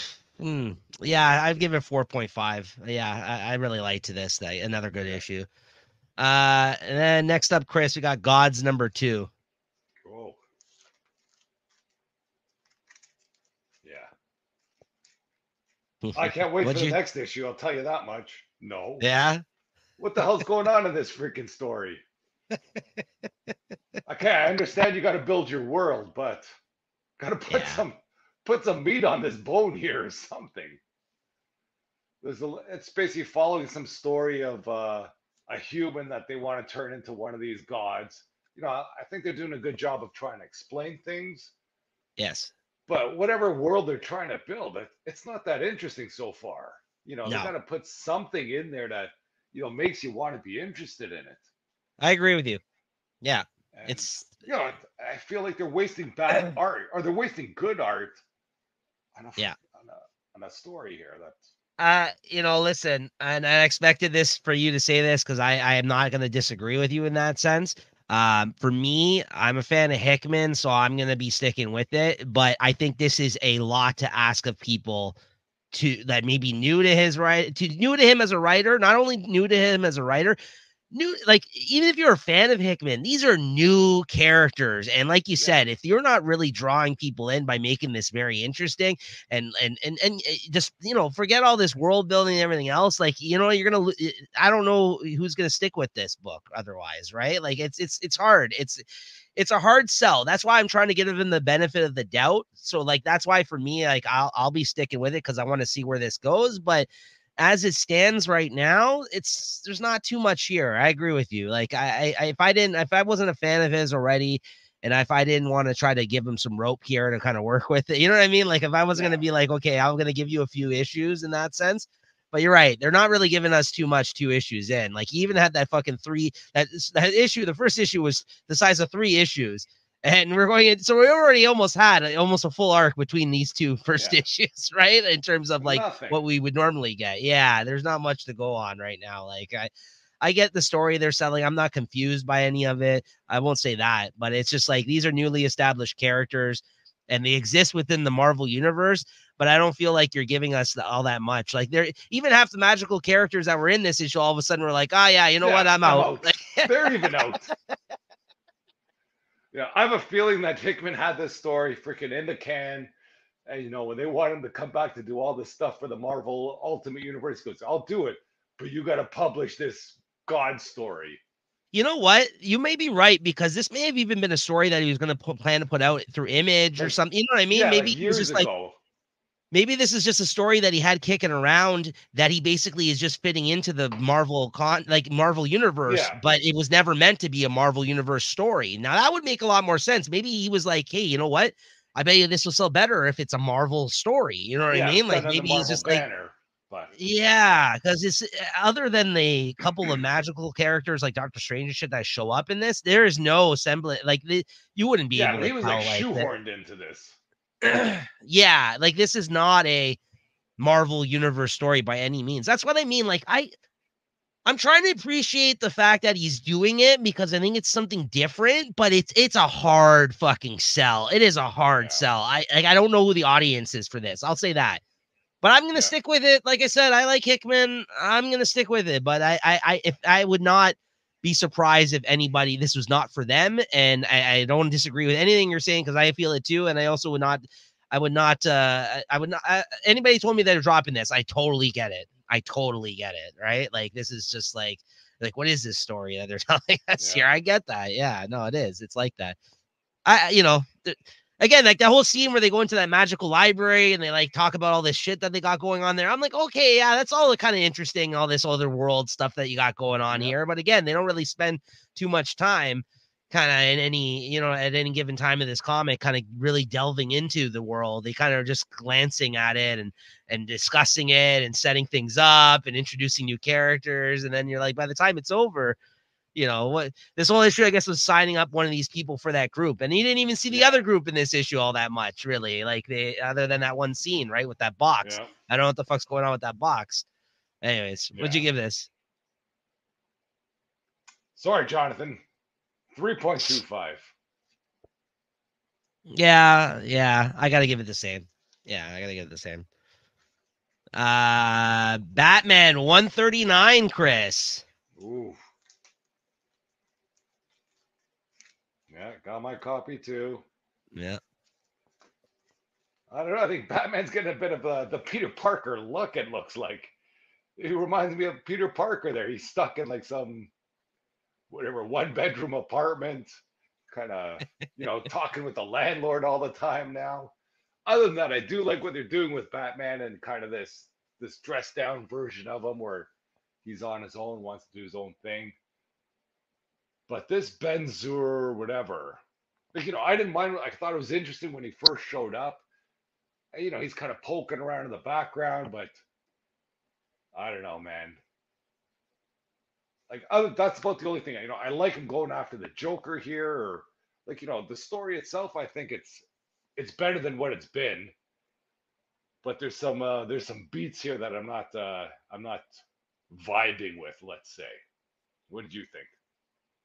give it 4.5. Yeah, I really liked this thing. Another good issue. And then next up, Chris, we got God's number 2. Oh. Yeah. I can't wait for the next issue, I'll tell you that much. No. Yeah. What the hell's going on in this freaking story? Okay, I understand you got to build your world, but got to put some meat on this bone here or something. It's basically following some story of a human that they want to turn into one of these gods. I think they're doing a good job of trying to explain things. Yes. But whatever world they're trying to build, it's not that interesting so far. They got to put something in there that makes you want to be interested in it. I agree with you. Yeah. And, I feel like they're wasting bad art, or they're wasting good art on a story here. Listen, and I expected this for you to say this, because I am not going to disagree with you in that sense. For me, I'm a fan of Hickman, so I'm gonna be sticking with it. But I think this is a lot to ask of people that may be new to new to him as a writer, not only new to him as a writer, new, like, even if you're a fan of Hickman, these are new characters. And like you said, if you're not really drawing people in by making this very interesting and just, forget all this world building and everything else, like, you're gonna, I don't know who's gonna stick with this book otherwise, right? Like, it's hard. It's a hard sell. That's why I'm trying to give him the benefit of the doubt. So, like, that's why for me, like, I'll be sticking with it because I want to see where this goes. But as it stands right now, there's not too much here. I agree with you. Like, if I wasn't a fan of his already, and if I didn't want to try to give him some rope here to kind of work with it, you know what I mean? Like, if I wasn't going to be like, okay, I'm going to give you a few issues in that sense. But you're right. They're not really giving us too much 2 issues in. Like, he even had that fucking that issue. The first issue was the size of 3 issues. And we're going in, so we already almost had almost a full arc between these 2 first issues, right? In terms of like what we would normally get. Yeah, there's not much to go on right now. Like, I get the story they're selling. I'm not confused by any of it. I won't say that, but it's just like these are newly established characters and they exist within the Marvel universe, but I don't feel like you're giving us all that much. Like, they're even half the magical characters that were in this issue, all of a sudden we're like, oh yeah, you know what? I'm out. They're even out. Yeah, I have a feeling that Hickman had this story freaking in the can. And, when they want him to come back to do all this stuff for the Marvel Ultimate Universe, he goes, I'll do it, but you got to publish this God story. You know what? You may be right, because this may have even been a story that he was going to plan to put out through Image or something. You know what I mean? Yeah, Maybe like he was just ago. Maybe this is just a story that he had kicking around that he basically is just fitting into the Marvel universe, but it was never meant to be a Marvel universe story. Now that would make a lot more sense. Maybe he was like, hey, you know what? I bet you this will sell better if it's a Marvel story. You know what I mean? Like, maybe he's just banner. Yeah, because it's other than the couple of magical characters like Doctor Strange and shit that show up in this, there is no semblance. Like, you wouldn't be able to. Yeah, he was like shoehorned into this. Yeah, like, this is not a Marvel universe story by any means. That's what I mean. Like, I'm trying to appreciate the fact that he's doing it because I think it's something different, but it's a hard fucking sell. It is a hard sell. I don't know who the audience is for this. I'll say that. But I'm going to stick with it. Like I said, I like Hickman. I'm going to stick with it. But I would not be surprised if this was not for them. And I don't disagree with anything you're saying because I feel it too. And I also would not, anybody told me they're dropping this. I totally get it. Right? Like, this is just like, what is this story that they're telling us here? I get that. Yeah, no, it is. It's like that. Again, like that whole scene where they go into that magical library and they like talk about all this shit that they got going on there. I'm like, okay, yeah, that's all kind of interesting. All this other world stuff that you got going on here. But again, they don't really spend too much time kind of in any, at any given time of this comic, kind of really delving into the world. They kind of are just glancing at it and discussing it and setting things up and introducing new characters. And then you're like, by the time it's over, what this whole issue, I guess, was signing up one of these people for that group. And he didn't even see the other group in this issue all that much, really. Like, other than that one scene, right? With that box. Yeah. I don't know what the fuck's going on with that box. Anyways, what'd you give this? Sorry, Jonathan. 3.25. Yeah. I gotta give it the same. Batman 139, Chris. Ooh. Yeah, got my copy too. Yeah. I don't know. I think Batman's getting a bit of the Peter Parker look, it looks like. He reminds me of Peter Parker there. He's stuck in like some, whatever, 1-bedroom apartment, kind of, talking with the landlord all the time now. Other than that, I do like what they're doing with Batman and kind of this dressed down version of him where he's on his own, wants to do his own thing. But this Ben Zur, whatever, like, I didn't mind. I thought it was interesting when he first showed up. He's kind of poking around in the background, but I don't know, man. Like, that's about the only thing. I like him going after the Joker here, or like, the story itself. I think it's better than what it's been. But there's some beats here that I'm not vibing with. Let's say. What did you think?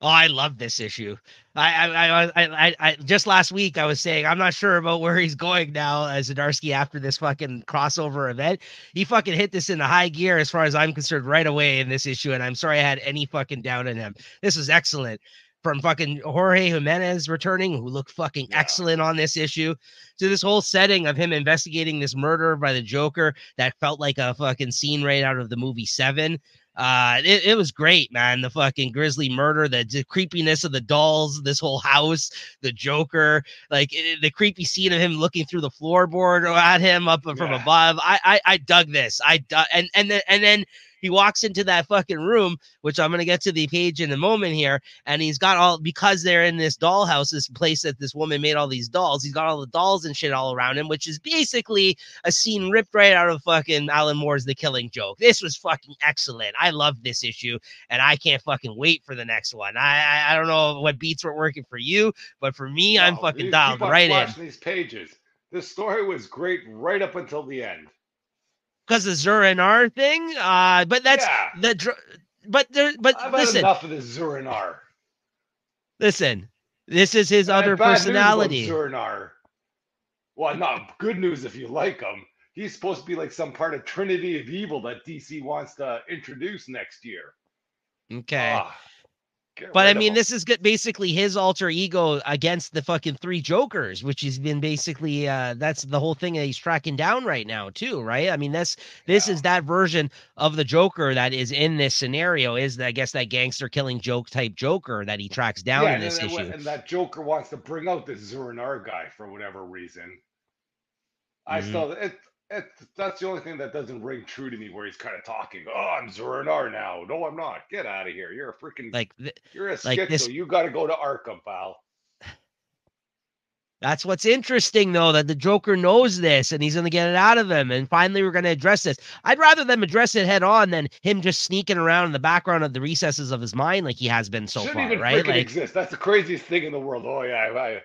Oh, I love this issue. I just last week I was saying I'm not sure about where he's going now as Zdarsky after this fucking crossover event. He fucking hit this in a high gear as far as I'm concerned right away in this issue, and I'm sorry I had any fucking doubt in him. This was excellent. From fucking Jorge Jimenez returning, who looked fucking Yeah. excellent on this issue, to this whole setting of him investigating this murder by the Joker that felt like a fucking scene right out of the movie Seven. It was great, man. The fucking grisly murder, the creepiness of the dolls, this whole house, the Joker, like the creepy scene of him looking through the floorboard at him up from above. I dug this. And then he walks into that fucking room, which I'm gonna get to the page in a moment here, and he's got all, because they're in this dollhouse, this place that this woman made all these dolls. He's got all the dolls and shit all around him, which is basically a scene ripped right out of fucking Alan Moore's The Killing Joke. This was fucking excellent. I love this issue, and I can't fucking wait for the next one. I don't know what beats were working for you, but for me, I'm fucking dialed right in. These pages. This story was great right up until the end. Because the Zur-En-Arr thing, but that's but I've listen, had enough of the Zur-En-Arr. Listen, this is his other personality. Zur-En-Arr. Well, not good news if you like him. He's supposed to be like some part of Trinity of Evil that DC wants to introduce next year. Okay. But I mean, this is basically his alter ego against the fucking three Jokers, which has been basically that's the whole thing that he's tracking down right now, too, right? I mean, this is that version of the Joker that is in this scenario, is I guess that gangster killing joke type Joker that he tracks down in this issue. And that Joker wants to bring out this Zur-En-Arr guy for whatever reason. I still that's the only thing that doesn't ring true to me, where he's kind of talking. Oh, I'm Zur-En-Arr now. No, I'm not. Get out of here. You're a freaking you're a schizo. You got to go to Arkham, pal. That's what's interesting, though, that the Joker knows this and he's going to get it out of him. And finally, we're going to address this. I'd rather them address it head on than him just sneaking around in the background of the recesses of his mind like he has been so far, even right? Like, exist. That's the craziest thing in the world. Oh yeah,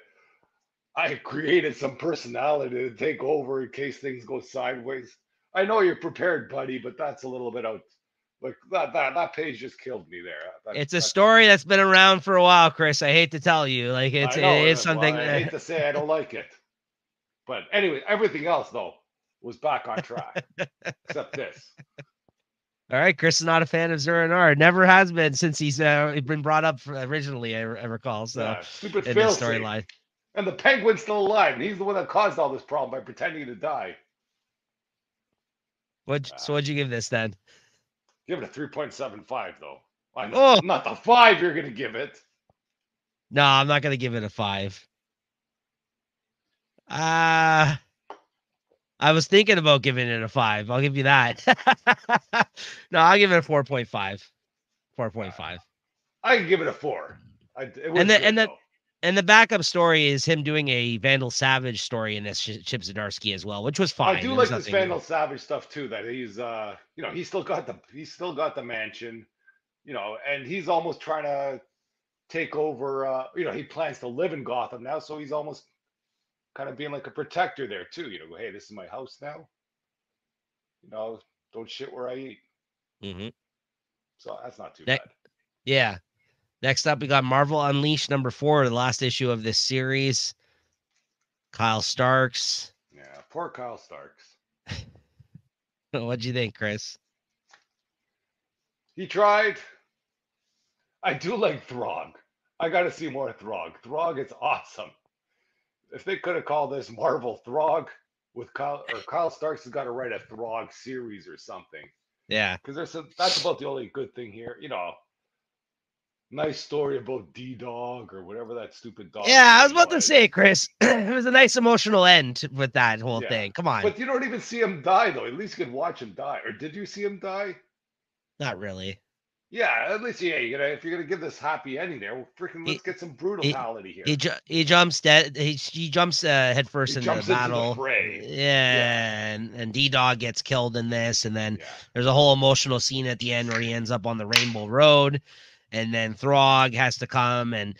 I created some personality to take over in case things go sideways. I know you're prepared, buddy, but that's a little bit out. Like that page just killed me there. It's a story that's been around for a while, Chris. I hate to tell you, like it is something. I hate to say I don't like it, but anyway, everything else though was back on track, except this. All right, Chris is not a fan of Zur-En-Arr. Never has been since he's been brought up originally. I recall. So stupid in this storyline. And the Penguin's still alive, and he's the one that caused all this problem by pretending to die. So what'd you give this then? Give it a 3.75, though. Not the 5 you're going to give it. No, I'm not going to give it a 5. I was thinking about giving it a 5. I'll give you that. No, I'll give it a 4.5. 4.5. I can give it a 4. And the backup story is him doing a Vandal Savage story in this Chip Zdarsky as well, which was fine. I do like this Vandal Savage stuff too. That he's, he's still got the mansion, and he's almost trying to take over. He plans to live in Gotham now, so he's almost kind of being like a protector there too. Hey, this is my house now. Don't shit where I eat. Mm-hmm. So that's not too bad. Yeah. Next up, we got Marvel Unleashed #4, the last issue of this series. Kyle Starks. Yeah, poor Kyle Starks. What'd you think, Chris? He tried. I do like Throg. I got to see more Throg. Throg is awesome. If they could have called this Marvel Throg with Kyle Starks has got to write a Throg series or something. Yeah, because that's about the only good thing here. Nice story about D-Dog or whatever that stupid dog. Yeah, I was about to say, Chris, it was a nice emotional end with that whole thing. Come on. But you don't even see him die, though. At least you could watch him die. Or did you see him die? Not really. Yeah, at least, if you're going to give this happy ending there, let's get some brutality here. He jumps dead. He jumps headfirst into the battle. Into the fray. Yeah. And D-Dog gets killed in this. And then there's a whole emotional scene at the end where he ends up on the Rainbow Road. and then Throg has to come and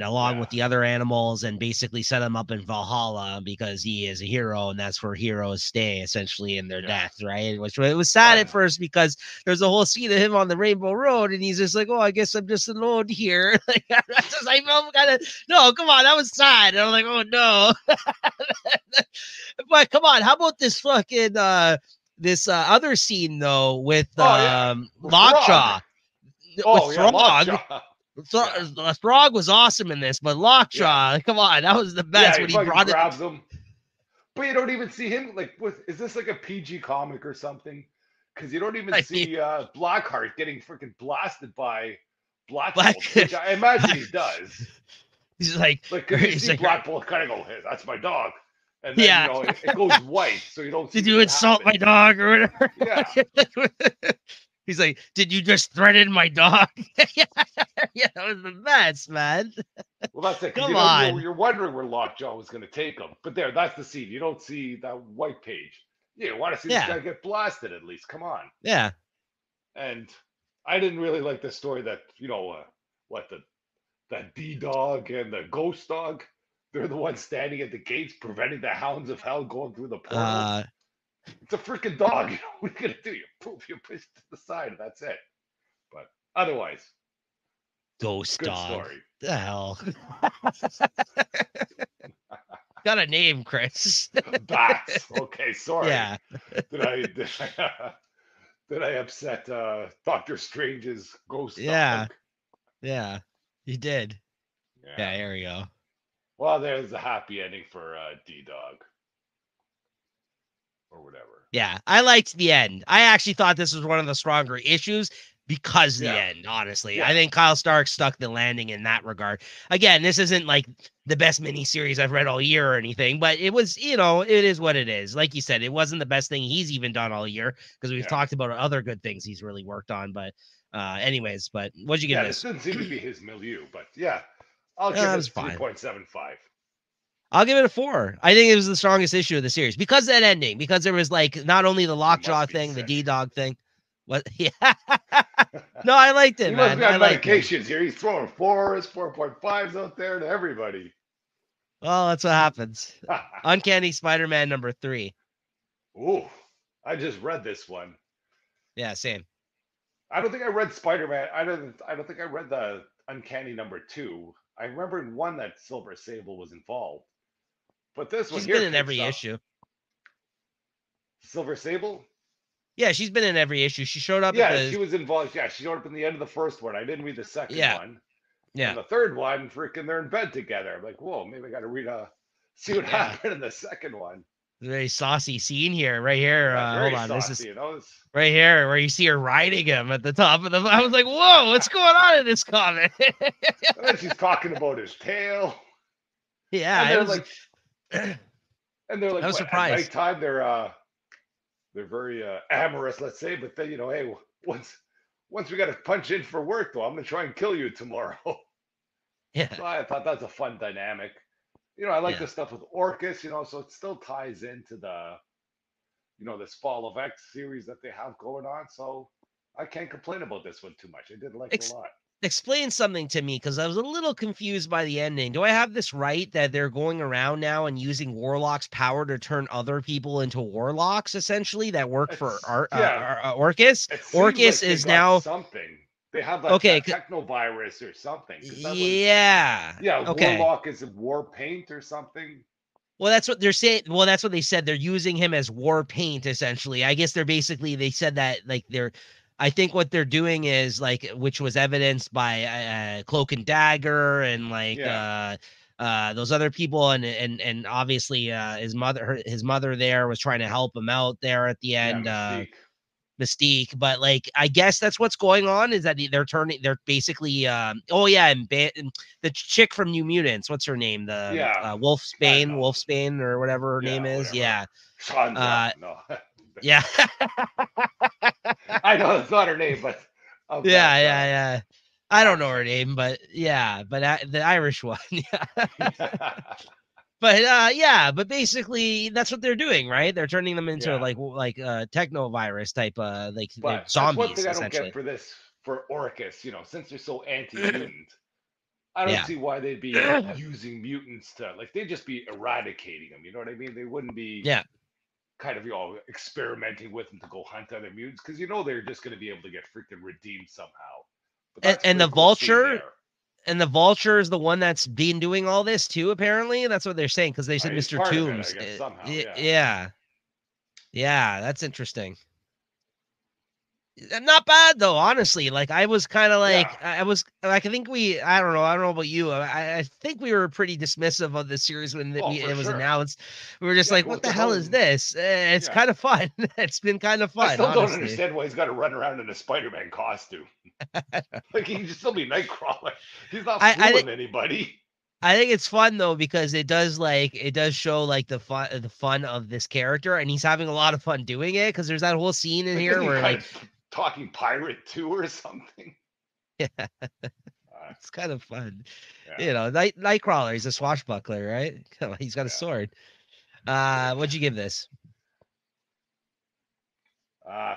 along with Yeah. the other animals and basically set him up in Valhalla because he is a hero, and that's where heroes stay essentially in their Yeah. death, right? Which it was sad at first because there's a whole scene of him on the Rainbow Road, and he's just like, "Oh, I guess I'm just alone here." Like, I felt kind of, no, come on, that was sad. And I'm like, "Oh no." But come on, how about this fucking this other scene though with Lockjaw? With Oh yeah, Throg. Lockjaw. Throg was awesome in this, but Lockjaw, come on, that was the best when he brought grabs him. But you don't even see him. Like, is this like a PG comic or something? Because you don't even see Blackheart getting freaking blasted by Black Bolt, which I imagine he does. He's like, because you see Black Bolt kind of go, "Hey, that's my dog," and then it goes white, so you don't see. Did you insult my dog or whatever? Yeah. He's like, "Did you just threaten my dog?" Yeah, that was the best, man. Well, that's it. Come on. You're wondering where Lockjaw was going to take him, but that's the scene. You don't see that white page. You want to see this guy get blasted at least. Come on. Yeah. And I didn't really like the story that that D-Dog and the Ghost Dog, they're the ones standing at the gates preventing the Hounds of Hell going through the portal. It's a freaking dog. What are you gonna do? You push to the side. That's it. But otherwise, Ghost Dog. Story. The hell. Got a name, Chris. Bats. Okay, sorry. Yeah. Did I upset Doctor Strange's Ghost Dog? Yeah. You did. Yeah, there we go. Well, there's a happy ending for D-Dog. Or whatever. Yeah, I liked the end. I actually thought this was one of the stronger issues because the end, honestly. Yeah. I think Kyle Stark stuck the landing in that regard. Again, this isn't like the best miniseries I've read all year or anything, but it was, it is what it is. Like you said, it wasn't the best thing he's even done all year because we've talked about other good things he's really worked on. But anyways, but what'd you give this? This didn't seem to be his milieu, but I'll give it 3.75. I'll give it a 4. I think it was the strongest issue of the series because that ending, because there was like not only the Lockjaw thing, the D-Dog thing. What? Yeah. No, I liked it, man. He must be on medications here. He's throwing 4s, 4.5s out there to everybody. Well, that's what happens. Uncanny Spider-Man number 3. Ooh, I just read this one. Yeah, same. I don't think I read Spider-Man. I don't think I read the Uncanny number 2. I remember in one that Silver Sable was involved. But this one, she's been in every issue. Silver Sable? Yeah, she's been in every issue. She showed up. Yeah, she was involved. Yeah, she showed up in the end of the first one. I didn't read the second one. Yeah. And the third one, freaking, they're in bed together. I'm like, whoa, maybe I got to see what happened in the second one. Very saucy scene here, right here. Hold on, saucy, this is right here where you see her riding him at the top of the. I was like, whoa, what's going on in this comic? And then she's talking about his tail. Yeah, and they're like, I was surprised. At nighttime, they're very amorous, let's say. But then hey, once we got to punch in for work, though, I'm gonna try and kill you tomorrow. Yeah. So I thought that's a fun dynamic. I like the stuff with Orcus, so it still ties into the, this Fall of X series that they have going on. So I can't complain about this one too much. I did like it a lot. Explain something to me, because I was a little confused by the ending. Do I have this right, that they're going around now and using Warlock's power to turn other people into Warlocks, essentially, that work for Orcus? Orcus is now something. They have like a technovirus or something. Yeah. Warlock is a war paint or something. Well, that's what they're saying. Well, that's what they said. They're using him as war paint, essentially. I guess they said that, like, I think what they're doing is, like, which was evidenced by Cloak and Dagger and like those other people, and obviously his mother there was trying to help him out there at the end. Mystique, but like, I guess that's what's going on, is that they're basically and the chick from New Mutants, what's her name, Wolfsbane or whatever her name is. No. Yeah. I know it's not her name, but I don't know her name, but the Irish one. But basically that's what they're doing, right? They're turning them into like technovirus type like zombies. That's one thing I don't get for this for Orcus, since they're so anti-mutant, I don't Yeah. see why they'd be using mutants to like they'd just be eradicating them. You know what I mean? They wouldn't be Yeah. kind of experimenting with them to go hunt other mutants because they're just going to be able to get freaking redeemed somehow. But And, that's and the pretty cool scene vulture there. and the vulture is the one that's been doing all this too, apparently. That's what they're saying, because they said He's Mr. part of it, I Toombs. guess, somehow. Yeah. Yeah. Yeah, that's interesting. Not bad though, honestly. Like I was kind of Yeah. like I was like I don't know about you. I think we were pretty dismissive of the series when Oh, for it was sure. announced. We were just Yeah. like, What what the the hell hell is is? this? It's Yeah. kind of fun. It's been kind of I fun, still don't honestly. understand why he's got to run around in a Spider-Man costume. Like he can just still be Nightcrawler. He's not I think fooling anybody. I think it's fun though, because it does show like the fun of this character, and he's having a lot of fun doing it, because there's that whole scene in Like, isn't here he where kind like of talking pirate too or something? yeah, Uh, it's kind of fun. yeah. Nightcrawler, he's a swashbuckler, right? He's got a Yeah. sword. Great. What'd you give this?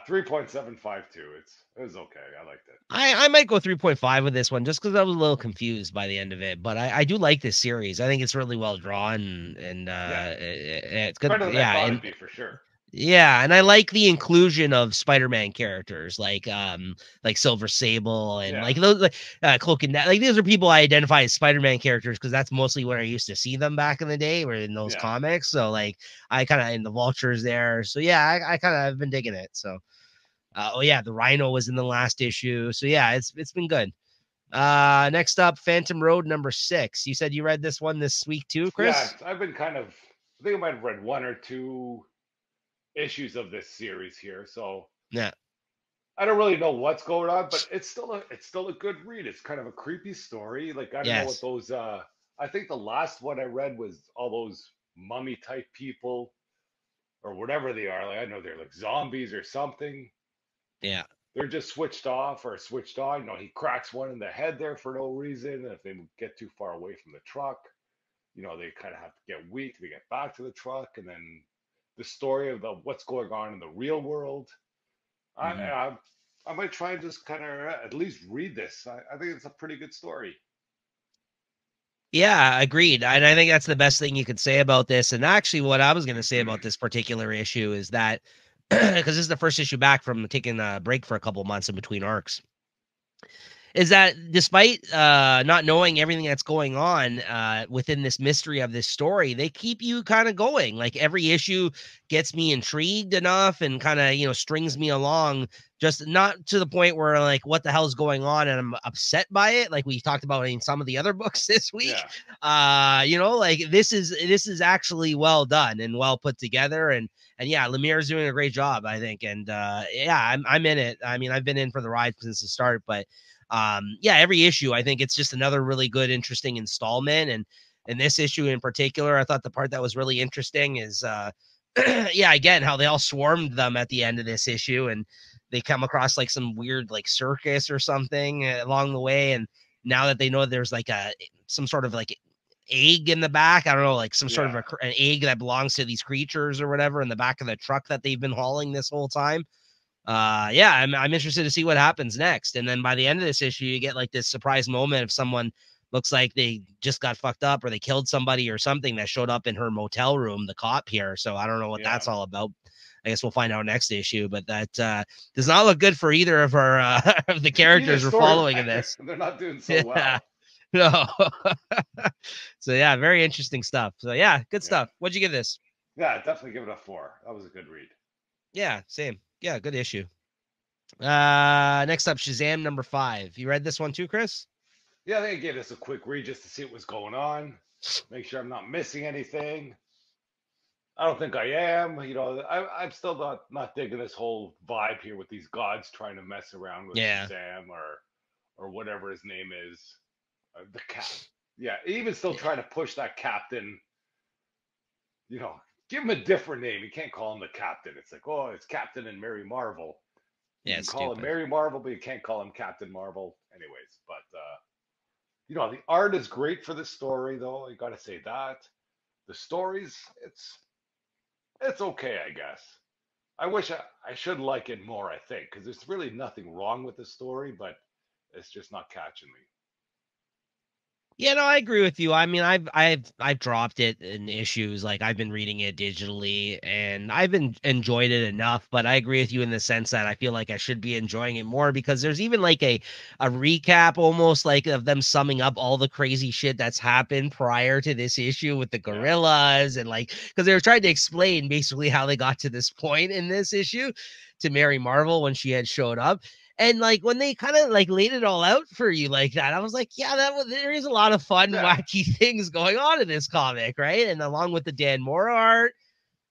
3.752. It was okay. I liked it. I might go 3.5 with this one, just because I was a little confused by the end of it. But I do like this series. I think it's really well drawn, and Yeah. it's good. Better than I Yeah, thought and it'd be for sure. yeah, and I like the inclusion of Spider-Man characters like Silver Sable and Yeah. like those Cloak and like these are people I identify as Spider-Man characters, because that's mostly where I used to see them back in the day, or in those Yeah. comics. So like I kind of in the Vultures there. So yeah, I kind of have been digging it. So oh yeah, the Rhino was in the last issue. So yeah, it's been good. Next up, Phantom Road #6. You said you read this one this week too, Yeah. Chris? I've been I think I might have read one or two issues of this series here. So Yeah. I don't really know what's going on, but it's still a good read. It's kind of a creepy story. Like I don't know what Yes. those I think the last one I read was all those mummy type people or whatever they are. Like I know they're like zombies or something. Yeah. They're just switched off or switched on. He cracks one in the head there for no reason. And if they get too far away from the truck, they kind of have to get weak to get back to the truck. And then the story of what's going on in the real world. I, Mhm. I I might try and just kind of at least read this. I think it's a pretty good story. Yeah, agreed. And I think that's the best thing you could say about this. And actually, what I was going to say about this particular issue is that because this is the first issue back from taking a break for a couple months in between arcs, is that despite not knowing everything that's going on within this mystery of this story, they keep you kind of going. Like every issue gets me intrigued enough and kind of, strings me along, just not to the point where like, what the hell's going on? And I'm upset by it. Like we talked about in some of the other books this week. Yeah. Like this is actually well done and well put together. And yeah, Lemire's doing a great job, I think. And yeah, I'm in it. I mean, I've been in for the ride since the start, but yeah, every issue, I think it's just another really good, interesting installment. And in this issue in particular, I thought the part that was really interesting is, yeah, again, how they all swarmed them at the end of this issue, and they come across like some weird like circus or something along the way. And now that they know there's like some sort of like egg in the back, I don't know, like some sort of Yeah. an egg that belongs to these creatures or whatever in the back of the truck that they've been hauling this whole time. Yeah, I'm interested to see what happens next. And then by the end of this issue, you get like this surprise moment of someone looks like they just got fucked up or they killed somebody or something that showed up in her motel room, the cop here. So I don't know what Yeah. that's all about. I guess we'll find out next issue, but that does not look good for either of her of the characters we're following in this. They're not doing so Yeah. well. No. So yeah, very interesting stuff. So yeah, good Yeah. stuff. What'd you give this? Yeah, definitely give it a 4. That was a good read. Yeah, same. Yeah, good issue. Next up, Shazam #5. You read this one too, Chris? Yeah, I think I gave this a quick read just to see what was going on, make sure I'm not missing anything. I don't think I am. I'm still not digging this whole vibe here with these gods trying to mess around with Yeah. Shazam or whatever his name is, the cap. Yeah, even still trying to push that captain. Give him a different name. You can't call him the captain. It's like, oh, it's Captain and Mary Marvel. You Yeah, can it's call him stupid. Mary Marvel, but you can't call him Captain Marvel. Anyways, but the art is great for the story, though. You got to say that. The stories, it's okay, I guess. I wish I should like it more, I think, because there's really nothing wrong with the story, but it's just not catching me. Yeah, no, I agree with you. I mean, I've dropped it in issues. Like I've been reading it digitally, and I've been enjoyed it enough. But I agree with you in the sense that I feel like I should be enjoying it more because there's even like a recap almost like of them summing up all the crazy shit that's happened prior to this issue with the Yeah. gorillas and like because they were trying to explain basically how they got to this point in this issue to Mary Marvel when she had showed up. And like when they kind of like laid it all out for you like that, I was like, yeah, there is a lot of fun, Yeah. wacky things going on in this comic, right? And along with the Dan Mora art,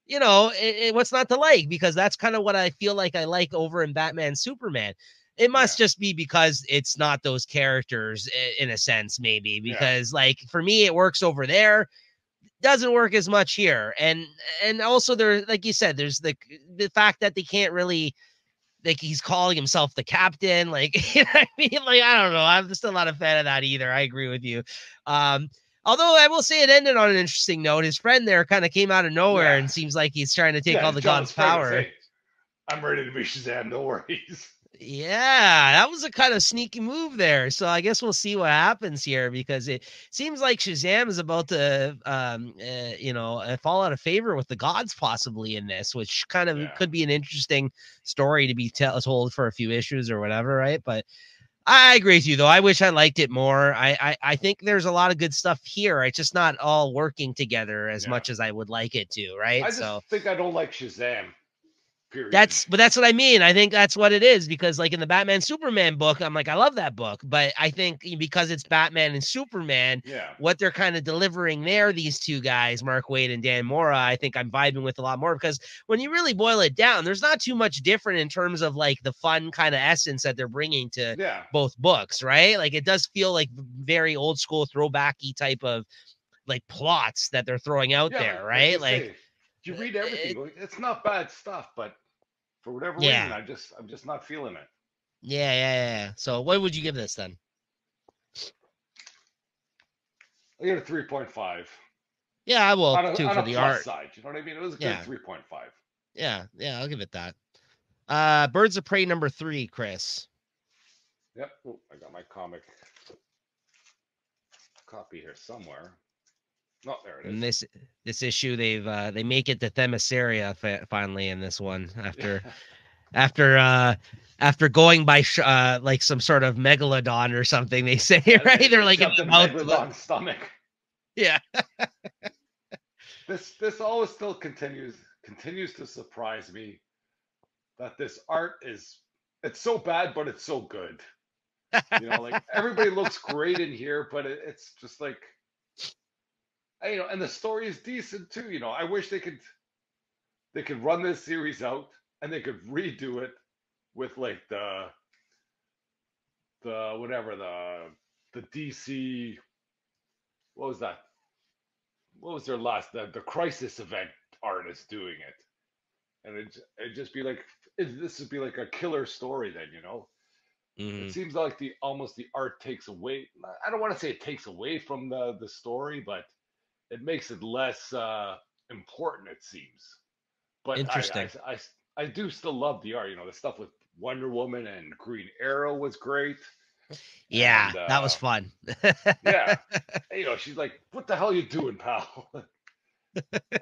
you know, what's not to like? Because that's kind of what I feel like I like over in Batman Superman. It Yeah. must just be because it's not those characters in a sense, maybe Yeah. because like for me, it works over there. Doesn't work as much here, and also there, like you said, there's the fact that they can't really like he's calling himself the captain. Like, you know what I mean? Like, I don't know. I'm just not a fan of that either. I agree with you. Um, Although I will say it ended on an interesting note. His friend there kind of came out of nowhere Yeah. and seems like he's trying to take Yeah. all His the jealous god's friend is, power. hey, I'm ready to be Shazam. No worries. Yeah, that was a kind of sneaky move there. So I guess we'll see what happens here because it seems like Shazam is about to, fall out of favor with the gods possibly in this, which kind of Yeah. could be an interesting story to be told for a few issues or whatever, right? But I agree with you though. I wish I liked it more. I think there's a lot of good stuff here. It's just not all working together as Yeah. much as I would like it to, right? I just So think I don't like Shazam. Period. that's what I mean. I think that's what it is because like in the Batman Superman book, I'm like, I love that book, but I think because it's Batman and Superman, Yeah. what they're kind of delivering there, these two guys, Mark Waid and Dan Mora, I think I'm vibing with a lot more because when you really boil it down, there's not too much different in terms of like the fun kind of essence that they're bringing to Yeah. both books, right? Like it does feel like very old school throwbacky type of like plots that they're throwing out Yeah. there, Like you right? Like say, you read everything. It's not bad stuff, but for whatever reason, yeah. I'm just not feeling it. Yeah. So what would you give this then? I give it a 3.5 Yeah, I will too on for a the plus art. side. You know what I mean? It was a good Yeah. 3.5. Yeah, I'll give it that. Birds of Prey number 3, Chris. Yep. Oh, I got my comic copy here somewhere. Oh, there it And is. this issue they make it to Themyscira finally in this one after going by like some sort of megalodon or something they say Yeah, right they're they like in jumped the in mouth of Megalodon's stomach. yeah. This always still continues to surprise me that this art it's so bad, but it's so good. You know, like everybody looks great in here, but it's just like and the story is decent too. You know, I wish they could run this series out and they could redo it with like the whatever the DC, what was that? What was their last the Crisis Event artist doing it, and it just be like this would be like a killer story then, you know. It Mhm. seems like the art takes away. I don't want to say it takes away from the story, but it makes it less important. It seems, but Interesting. I do still love the art. You know, the stuff with Wonder Woman and Green Arrow was great, Yeah, and that was fun. yeah, you know, she's like, "What the hell are you doing, pal?"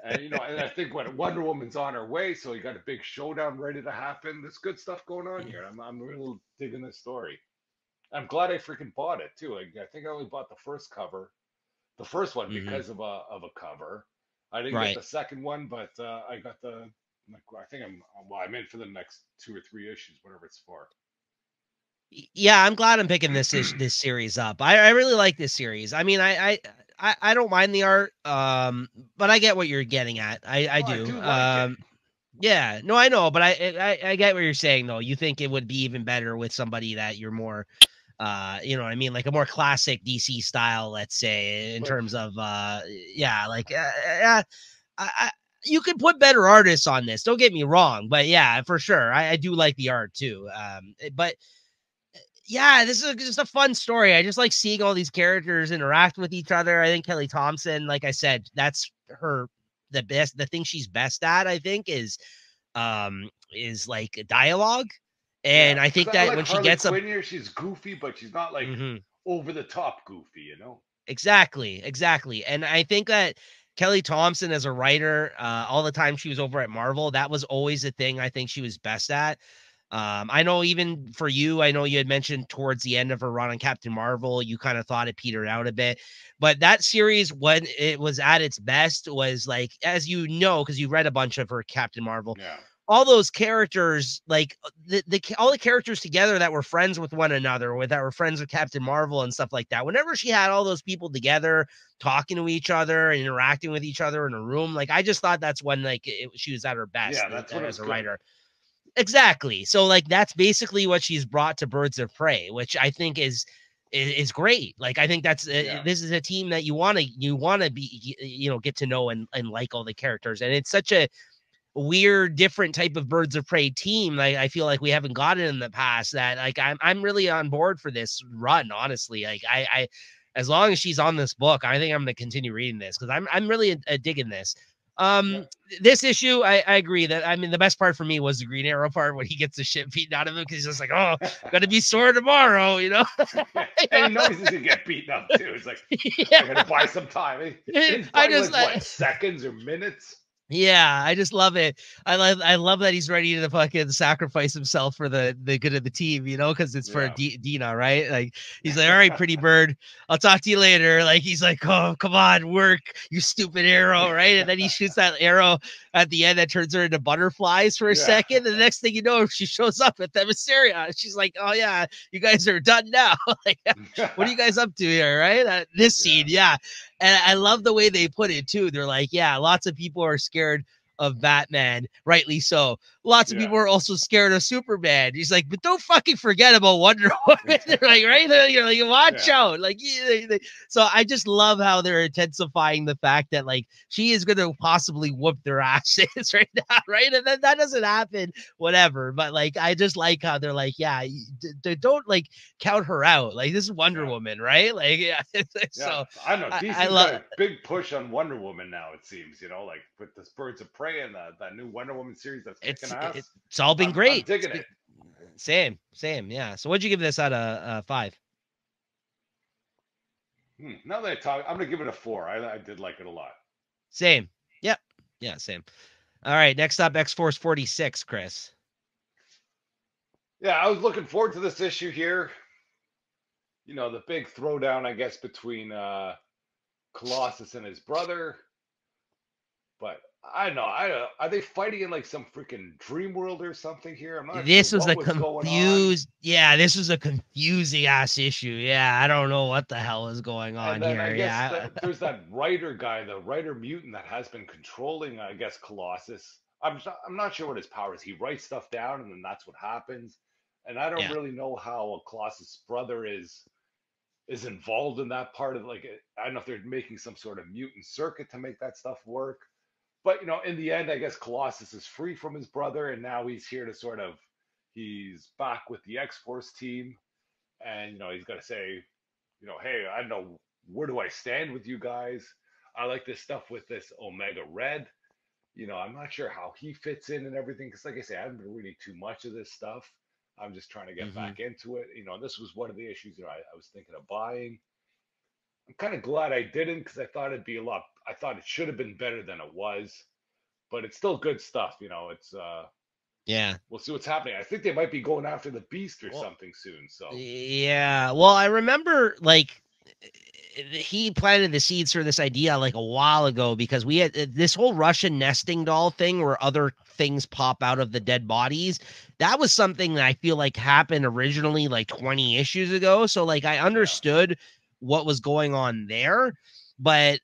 And and I think when Wonder Woman's on her way, so you got a big showdown ready to happen. There's good stuff going on here. I'm really digging this story. I'm glad I freaking bought it too. I think I only bought the first cover, the first one Mhm. because of a cover. I didn't get Right. the second one, but I got the. Like, I think I'm in for the next 2 or 3 issues, whatever it's for. Yeah, I'm glad I'm picking this series up. I really like this series. I mean, I don't mind the art, but I get what you're getting at. I Oh, I do. do like it. Yeah, no, I know, but I get what you're saying though. You think it would be even better with somebody that you're more, you know what I mean, like a more classic DC style, let's say, in But terms of, yeah, like, I you could put better artists on this. Don't get me wrong, but yeah, for sure, I do like the art too. But yeah, this is just a fun story. I just like seeing all these characters interact with each other. I think Kelly Thompson, like I said, that's the thing she's best at, I think, is is like a dialogue. And I think that like when Harley she gets Quinn here, she's goofy, but she's not like over the top goofy, you know? Exactly. And I think that Kelly Thompson as a writer, all the time she was over at Marvel, that was always a thing I think she was best at. I know even for you, I know you had mentioned towards the end of her run on Captain Marvel, you kind of thought it petered out a bit, but that series, when it was at its best, was like, as you know, because you read a bunch of her Captain Marvel, all those characters, like all the characters together that were friends with one another, that were friends with Captain Marvel and stuff like that. Whenever she had all those people together, talking to each other and interacting with each other in a room, like I just thought that's when she was at her best. That's what as a writer. Exactly. So like that's basically what she's brought to Birds of Prey, which I think is great. Like I think that's this is a team that you want to be, get to know and like all the characters, and it's such a weird, different type of Birds of Prey team. Like I feel like we haven't got it in the past. That like I'm really on board for this run. Honestly, like I as long as she's on this book, I think I'm going to continue reading this because I'm really digging this. This issue, I agree that, I mean, the best part for me was the Green Arrow part when he gets the shit beaten out of him because he's just like, oh, gotta be sore tomorrow, And he knows he's gonna get beaten up too. It's like, I'm gonna buy some time. I just like, what, seconds or minutes? Yeah, I just love it. I love that he's ready to fucking sacrifice himself for the good of the team, because it's for Dina, right? Like he's like, all right, pretty bird, I'll talk to you later. Like he's like, oh, come on, work, you stupid arrow, right? And then he shoots that arrow at the end that turns her into butterflies for a second. And the next thing you know, she shows up at Themyscira. She's like, oh yeah, you guys are done now. Like, what are you guys up to here, right? This scene, And I love the way they put it too. They're like, yeah, lots of people are scared of Batman, rightly so. Lots of people are also scared of Superman. He's like, but don't fucking forget about Wonder Woman. Like, right? You're like, watch out. Like, so I just love how they're intensifying the fact that like she is going to possibly whoop their asses right now, right? And then that doesn't happen, whatever. But like, I just like how they're like, don't like count her out. Like this is Wonder Woman, right? Like, so I know DC's got a big push on Wonder Woman now. It seems, like with this Birds of Prey and that new Wonder Woman series that's kicking ass. It's all been great. I'm digging it. Same. Yeah. So what'd you give this out of 5? Now that I talk, I'm gonna give it a 4. I did like it a lot. Same. Yep. Yeah. Same. All right. Next up, X-Force 46, Chris. Yeah, I was looking forward to this issue here. The big throwdown, I guess, between Colossus and his brother. But I don't know. Are they fighting in like some freaking dream world or something here? I'm not this sure was what a confused. Yeah, this was a confusing ass issue. Yeah, I don't know what the hell is going on here. I guess there's that writer guy, the writer mutant that has been controlling, I guess, Colossus. I'm not sure what his power is. He writes stuff down, and then that's what happens. And I don't really know how Colossus' brother is involved in that part of like. I don't know if they're making some sort of mutant circuit to make that stuff work. But in the end, I guess Colossus is free from his brother, and now he's here to he's back with the X-Force team, and he's got to say, hey, I don't know, where do I stand with you guys? I like this stuff with this Omega Red. I'm not sure how he fits in and everything, because like I say, I haven't been reading too much of this stuff. I'm just trying to get back into it. This was one of the issues that I was thinking of buying. I'm kind of glad I didn't, because I thought it'd be I thought it should have been better than it was, but it's still good stuff. It's we'll see what's happening. I think they might be going after the Beast or something soon. So well, I remember like he planted the seeds for this idea like a while ago, because we had this whole Russian nesting doll thing where other things pop out of the dead bodies. That was something that I feel like happened originally like 20 issues ago. So like I understood what was going on there, but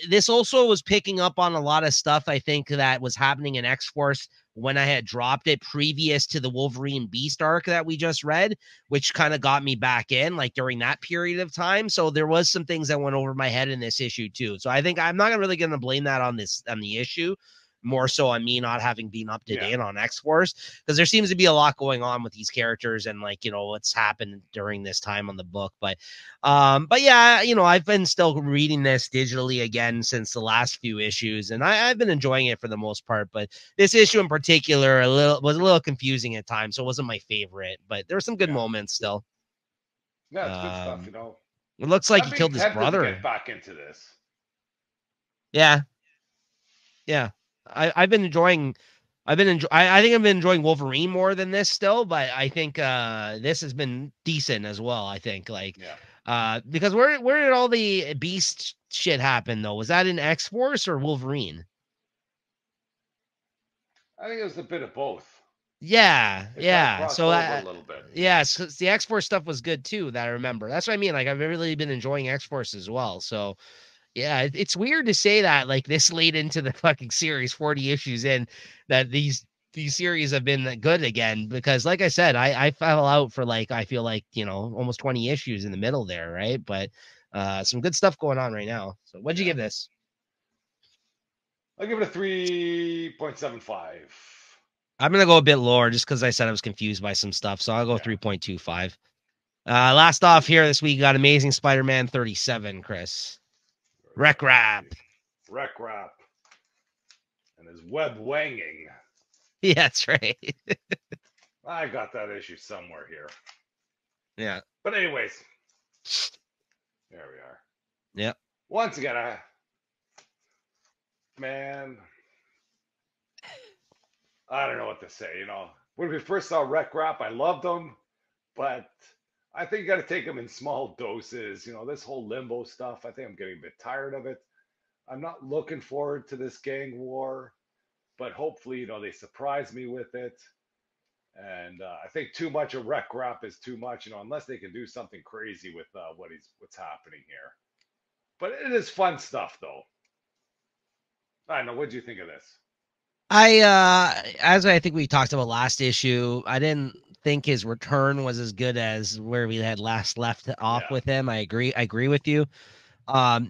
this also was picking up on a lot of stuff I think that was happening in X-Force when I had dropped it previous to the Wolverine Beast arc that we just read, which kind of got me back in like during that period of time. So there was some things that went over my head in this issue too. So I think I'm not really going to blame that on the issue. more so on me not having been up to date on X-Force, because there seems to be a lot going on with these characters and like, you know, what's happened during this time on the book. But yeah, you know, I've been still reading this digitally again since the last few issues, and I've been enjoying it for the most part. But this issue in particular was a little confusing at times, so it wasn't my favorite. But there were some good moments still. Yeah, it's good stuff, you know. It looks like I'm he being killed his tempted to brother. get back into this. Yeah. I've been enjoying. I think I've been enjoying Wolverine more than this still, but I think this has been decent as well. I think because where did all the Beast shit happen though? Was that in X-Force or Wolverine? I think it was a bit of both. Yeah. So over a little bit. Yeah, so the X-Force stuff was good too. That I remember. That's what I mean. Like I've really been enjoying X-Force as well. So. Yeah, it's weird to say that like this late into the fucking series, 40 issues in, that these series have been good again, because like I said, I fell out for like, I feel like, you know, almost 20 issues in the middle there, right? But some good stuff going on right now. So what'd you give this? I'll give it a 3.75. I'm gonna go a bit lower just because I said I was confused by some stuff, so I'll go 3.25. Last off here this week, got Amazing Spider-Man 37, Chris. Rec Rap. And his web wanging. Yeah, that's right. I got that issue somewhere here. Yeah. But anyways, there we are. Yep. Once again, man, I don't know what to say. You know, when we first saw Rec Rap, I loved him, but I think you got to take them in small doses. You know, this whole Limbo stuff, I think I'm getting a bit tired of it. I'm not looking forward to this gang war, but hopefully, you know, they surprise me with it. And I think too much of Rec Rap is too much, you know, unless they can do something crazy with what's happening here. But it is fun stuff, though. I don't know. What do you think of this? As I think we talked about last issue, I didn't think his return was as good as where we had last left off with him. I agree with you.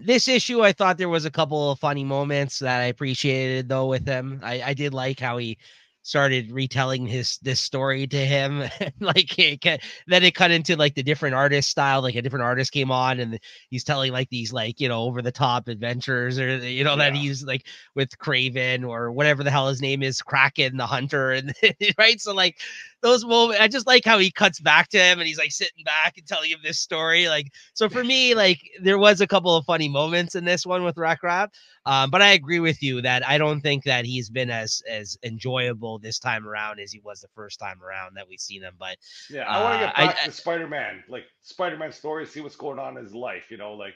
This issue, I thought there was a couple of funny moments that I appreciated though with him. I did like how he started retelling this story to him. Like then it cut into like the different artist style, like a different artist came on and he's telling like these like, you know, over the top adventures, or you know, that he's like with Craven or whatever the hell his name is, Kraken the Hunter, and right. So like those moments, I just like how he cuts back to him and he's like sitting back and telling him this story. Like, so for me, like there was a couple of funny moments in this one with Rec Rap. But I agree with you that I don't think that he's been as enjoyable this time around as he was the first time around that we've seen him. But yeah, I want to get back to Spider-Man, like Spider-Man story, see what's going on in his life. You know, like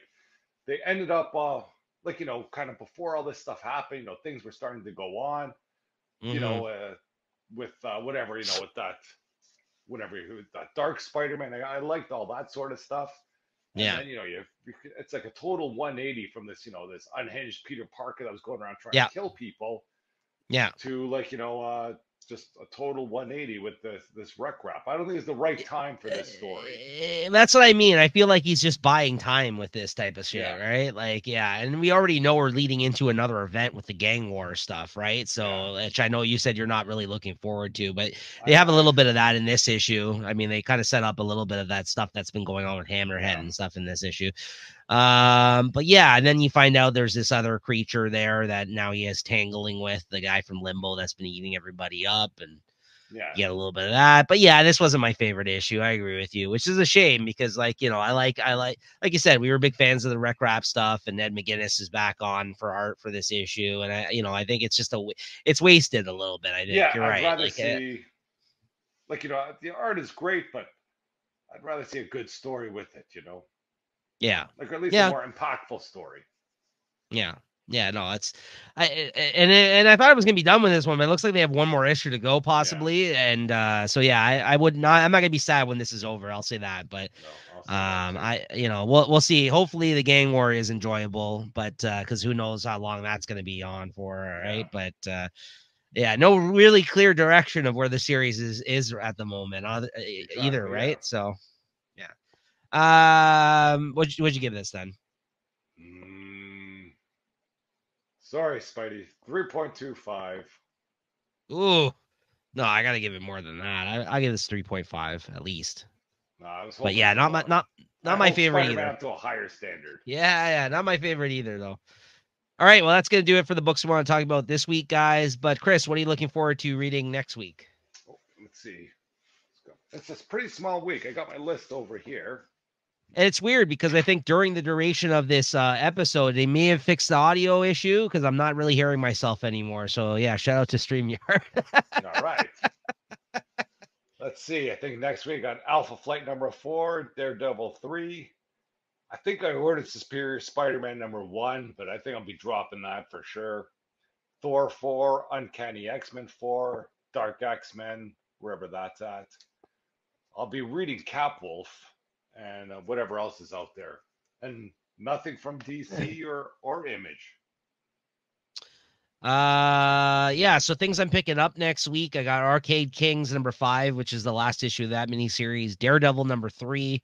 they ended up, like, you know, kind of before all this stuff happened, you know, things were starting to go on. You know, with whatever, you know, with that Dark Spider-Man, I liked all that sort of stuff. And then, you know, it's like a total 180 from this, you know, this unhinged Peter Parker that was going around trying to kill people. To like, you know, just a total 180 with this Rec Rap. I don't think it's the right time for this story. That's what I mean. I feel like he's just buying time with this type of shit, right? Like, and we already know we're leading into another event with the gang war stuff, right? So, which I know you said you're not really looking forward to, but they have a little bit of that in this issue. I mean, they kind of set up a little bit of that stuff that's been going on with Hammerhead and stuff in this issue. But yeah, and then you find out there's this other creature there that now he is tangling with, the guy from Limbo that's been eating everybody up, and get a little bit of that. But yeah, this wasn't my favorite issue. I agree with you, which is a shame because, like, you know, I like you said, we were big fans of the Rec Rap stuff, and Ed McGuinness is back on for art for this issue, and I think it's just it's wasted a little bit. I think you're right. I'd rather see, like, you know, the art is great, but I'd rather see a good story with it, you know. Yeah. Like, at least a more impactful story. Yeah. Yeah, no, and I thought it was gonna be done with this one, but it looks like they have one more issue to go, possibly. And so yeah, I'm not gonna be sad when this is over. I'll say that. But we'll see. Hopefully the gang war is enjoyable, but because who knows how long that's gonna be on for, right? But no really clear direction of where the series is at the moment, either, right? So what'd you give this then? Sorry, Spidey. 3.25. Ooh, no, I gotta give it more than that. I give this 3.5 at least. No, I was But hoping yeah, for more. I not my hope favorite Spider-Man either. up to a higher standard. Yeah, not my favorite either though. All right, well, that's gonna do it for the books we want to talk about this week, guys. But Chris, what are you looking forward to reading next week? Oh, let's see. It's a pretty small week. I got my list over here. And it's weird because I think during the duration of this episode, they may have fixed the audio issue because I'm not really hearing myself anymore. So yeah, shout out to StreamYard. All right. Let's see. I think next week on Alpha Flight number 4, Daredevil 3. I think I ordered Superior Spider-Man number 1, but I think I'll be dropping that for sure. Thor 4, Uncanny X-Men 4, Dark X-Men, wherever that's at. I'll be reading Capwolf and whatever else is out there. And nothing from DC or Image. Yeah, so things I'm picking up next week. I got Arcade Kings number 5, which is the last issue of that miniseries. Daredevil number 3.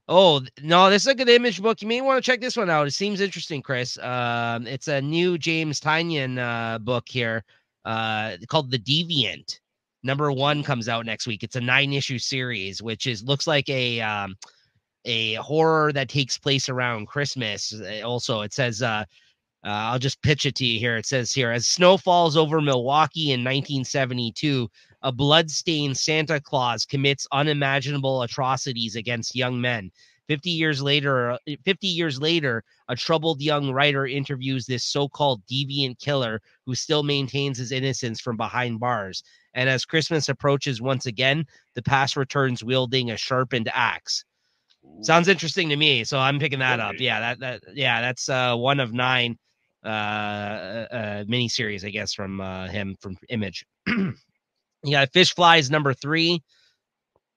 Oh no, this is a good Image book. You may want to check this one out. It seems interesting, Chris. It's a new James Tynion book here, called The Deviant. Number 1 comes out next week. It's a 9-issue series, which looks like a horror that takes place around Christmas. Also, it says I'll just pitch it to you here. It says here, as snow falls over Milwaukee in 1972, a blood-stained Santa Claus commits unimaginable atrocities against young men. 50 years later, a troubled young writer interviews this so-called deviant killer who still maintains his innocence from behind bars. And as Christmas approaches once again, the past returns wielding a sharpened axe. Ooh, Sounds interesting to me, so I'm picking that up. be. Yeah, that's 1 of 9 miniseries, I guess, from him from Image. You got Fish Flies number 3.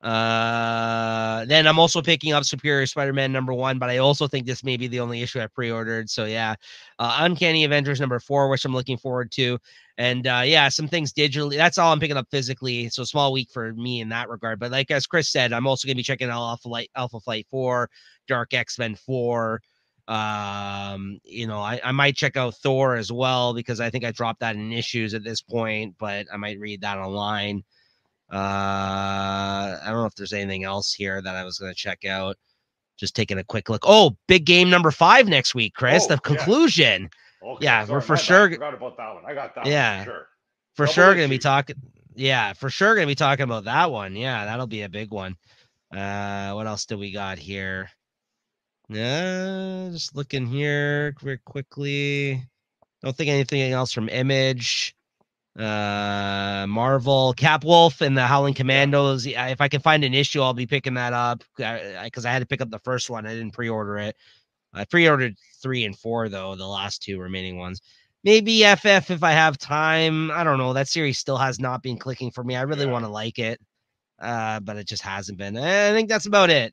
Then I'm also picking up Superior Spider-Man number 1, but I also think this may be the only issue I pre-ordered. So yeah, Uncanny Avengers number 4, which I'm looking forward to. And yeah, some things digitally. That's all I'm picking up physically. So small week for me in that regard. But like as Chris said, I'm also gonna be checking out Alpha Flight 4, Dark X-Men 4. I might check out Thor as well because I think I dropped that in issues at this point, but I might read that online. I don't know if there's anything else here that I was going to check out. Just taking a quick look. Oh, big game number 5 next week, Chris. The conclusion. Yeah, okay, yeah, sorry, we're for sure. I forgot about that one. I got that yeah, one for sure. For sure going to be talking. Yeah, for sure going to be talking about that one. Yeah, that'll be a big one. What else do we got here? Just looking here very quickly. Don't think anything else from Image. Marvel, Capwolf, and the Howling Commandos. Yeah. If I can find an issue, I'll be picking that up because I had to pick up the first one. I didn't pre-order it. I pre-ordered 3 and 4 though, the last 2 remaining ones. Maybe FF if I have time. I don't know. That series still has not been clicking for me. I really want to like it, but it just hasn't been. I think that's about it.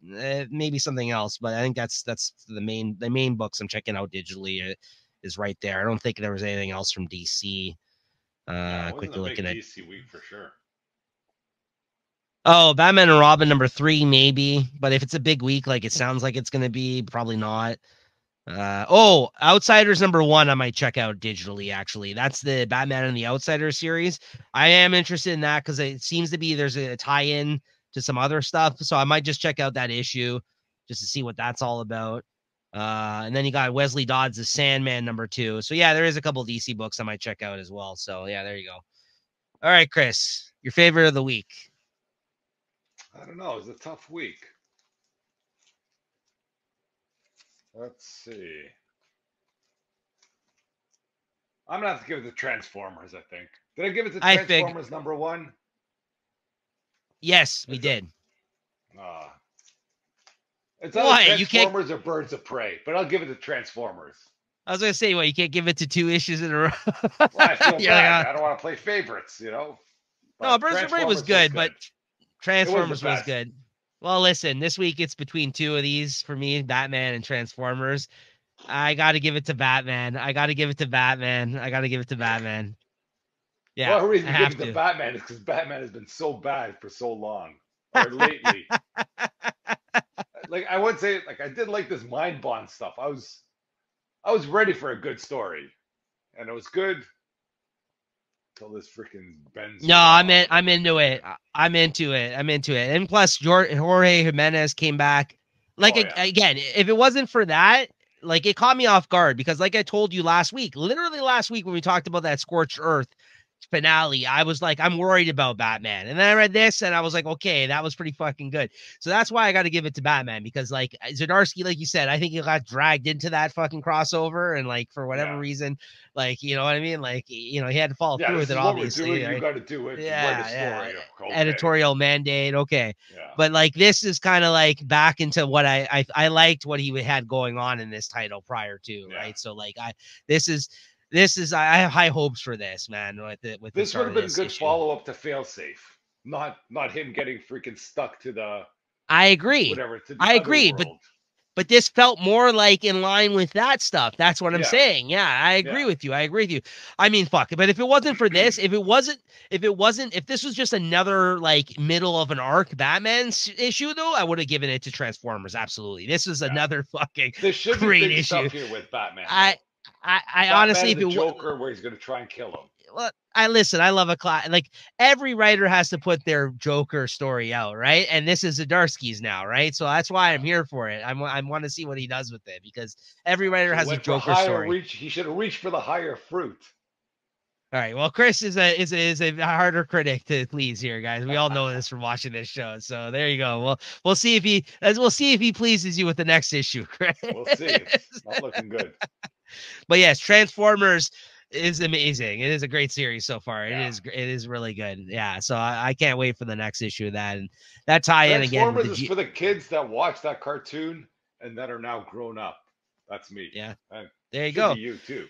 Maybe something else, but I think that's the main books I'm checking out digitally is right there. I don't think there was anything else from DC. Quickly looking at DC week for sure. Oh, Batman and Robin number 3, maybe. But if it's a big week, like it sounds like it's going to be, probably not. Outsiders number 1, I might check out digitally, actually. That's the Batman and the Outsiders series. I am interested in that because it seems to be there's a tie-in to some other stuff. So I might just check out that issue just to see what that's all about. And then you got Wesley Dodds' The Sandman number 2. So yeah, there is a couple DC books I might check out as well. So yeah, there you go. All right, Chris, your favorite of the week. I don't know. It's a tough week. Let's see. I'm gonna have to give it to Transformers, I think. Did I give it to Transformers number 1? Yes, we did. It's either Transformers or Birds of Prey, but I'll give it to Transformers. I was gonna say, you can't give it to 2 issues in a row. Well, I feel bad. I don't want to play favorites, But no, Birds of Prey was good, but Transformers was good. Well, listen, this week it's between 2 of these for me, Batman and Transformers. I got to give it to Batman. Yeah. Well, the reason I give it to Batman is because Batman has been so bad for so long, or lately. I would say, I did like this Mind Bond stuff. I was ready for a good story, and it was good until this freaking Benzema. No, I'm into it. I'm into it. And plus, Jorge Jimenez came back. Like, again, if it wasn't for that, like, it caught me off guard because, like I told you literally last week when we talked about that Scorched Earth finale, I was like, I'm worried about Batman. And then I read this and I was like, okay, that was pretty fucking good. So that's why I got to give it to Batman, because like Zdarsky, like you said, I think he got dragged into that fucking crossover, and like for whatever reason, like, you know what I mean? Like, you know, he had to follow through with it, obviously. Right? You got to do it. Write a story. Okay. Editorial mandate. Okay. Yeah. But like, this is kind of like back into what I liked what he had going on in this title prior to, right? So like, I have high hopes for this, man. With this would have been a good issue. follow-up to Failsafe, not him getting freaking stuck to the. I agree. Whatever. To the I agree, world. but this felt more like in line with that stuff. That's what I'm saying. Yeah, I agree with you. I mean, fuck. But if it wasn't for this, if this was just another like middle of an arc Batman issue, though, I would have given it to Transformers. Absolutely. This is another fucking great issue stuff here with Batman. I honestly, if it Joker, where he's going to try and kill him. Well, I love a class. Like, every writer has to put their Joker story out, right? And this is Zdarsky's now, right? So that's why I'm here for it. I want to see what he does with it, because every writer has a Joker story. He should have reached for the higher fruit. All right. Well, Chris is a harder critic to please here, guys. We all know this from watching this show. So there you go. We'll see if he pleases you with the next issue, Chris. We'll see. It's not looking good. But yes, Transformers is amazing. It is a great series so far. It is really good. Yeah. So I can't wait for the next issue of that. And that tie-in again. Transformers is for the kids that watch that cartoon and that are now grown up. That's me. Yeah. And there you go. You too.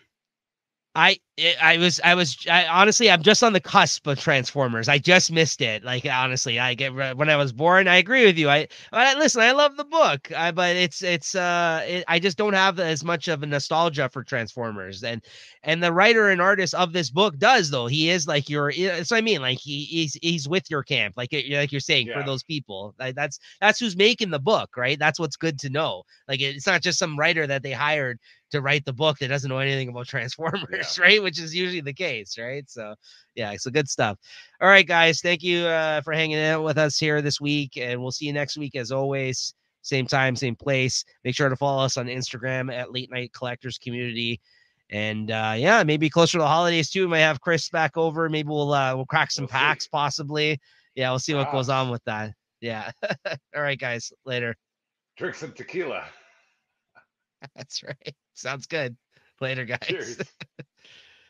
Honestly, I'm just on the cusp of Transformers. I just missed it. Like, honestly, when I was born, I agree with you. Listen, I love the book, but I just don't have as much of a nostalgia for Transformers, and the writer and artist of this book does, though. He is like that's what I mean. Like, he's with your camp, like you're saying, for those people. That's who's making the book, right? That's what's good to know. Like, it's not just some writer that they hired to write the book that doesn't know anything about Transformers, right? Which is usually the case, right? So, so good stuff. All right, guys, thank you for hanging out with us here this week, and we'll see you next week as always. Same time, same place. Make sure to follow us on Instagram at Late Night Collectors Community. And maybe closer to the holidays too. We might have Chris back over. Maybe we'll crack some packs, possibly. Yeah, we'll see what goes on with that. Yeah. All right, guys. Later. Drink some tequila. That's right. Sounds good. Later, guys. Cheers.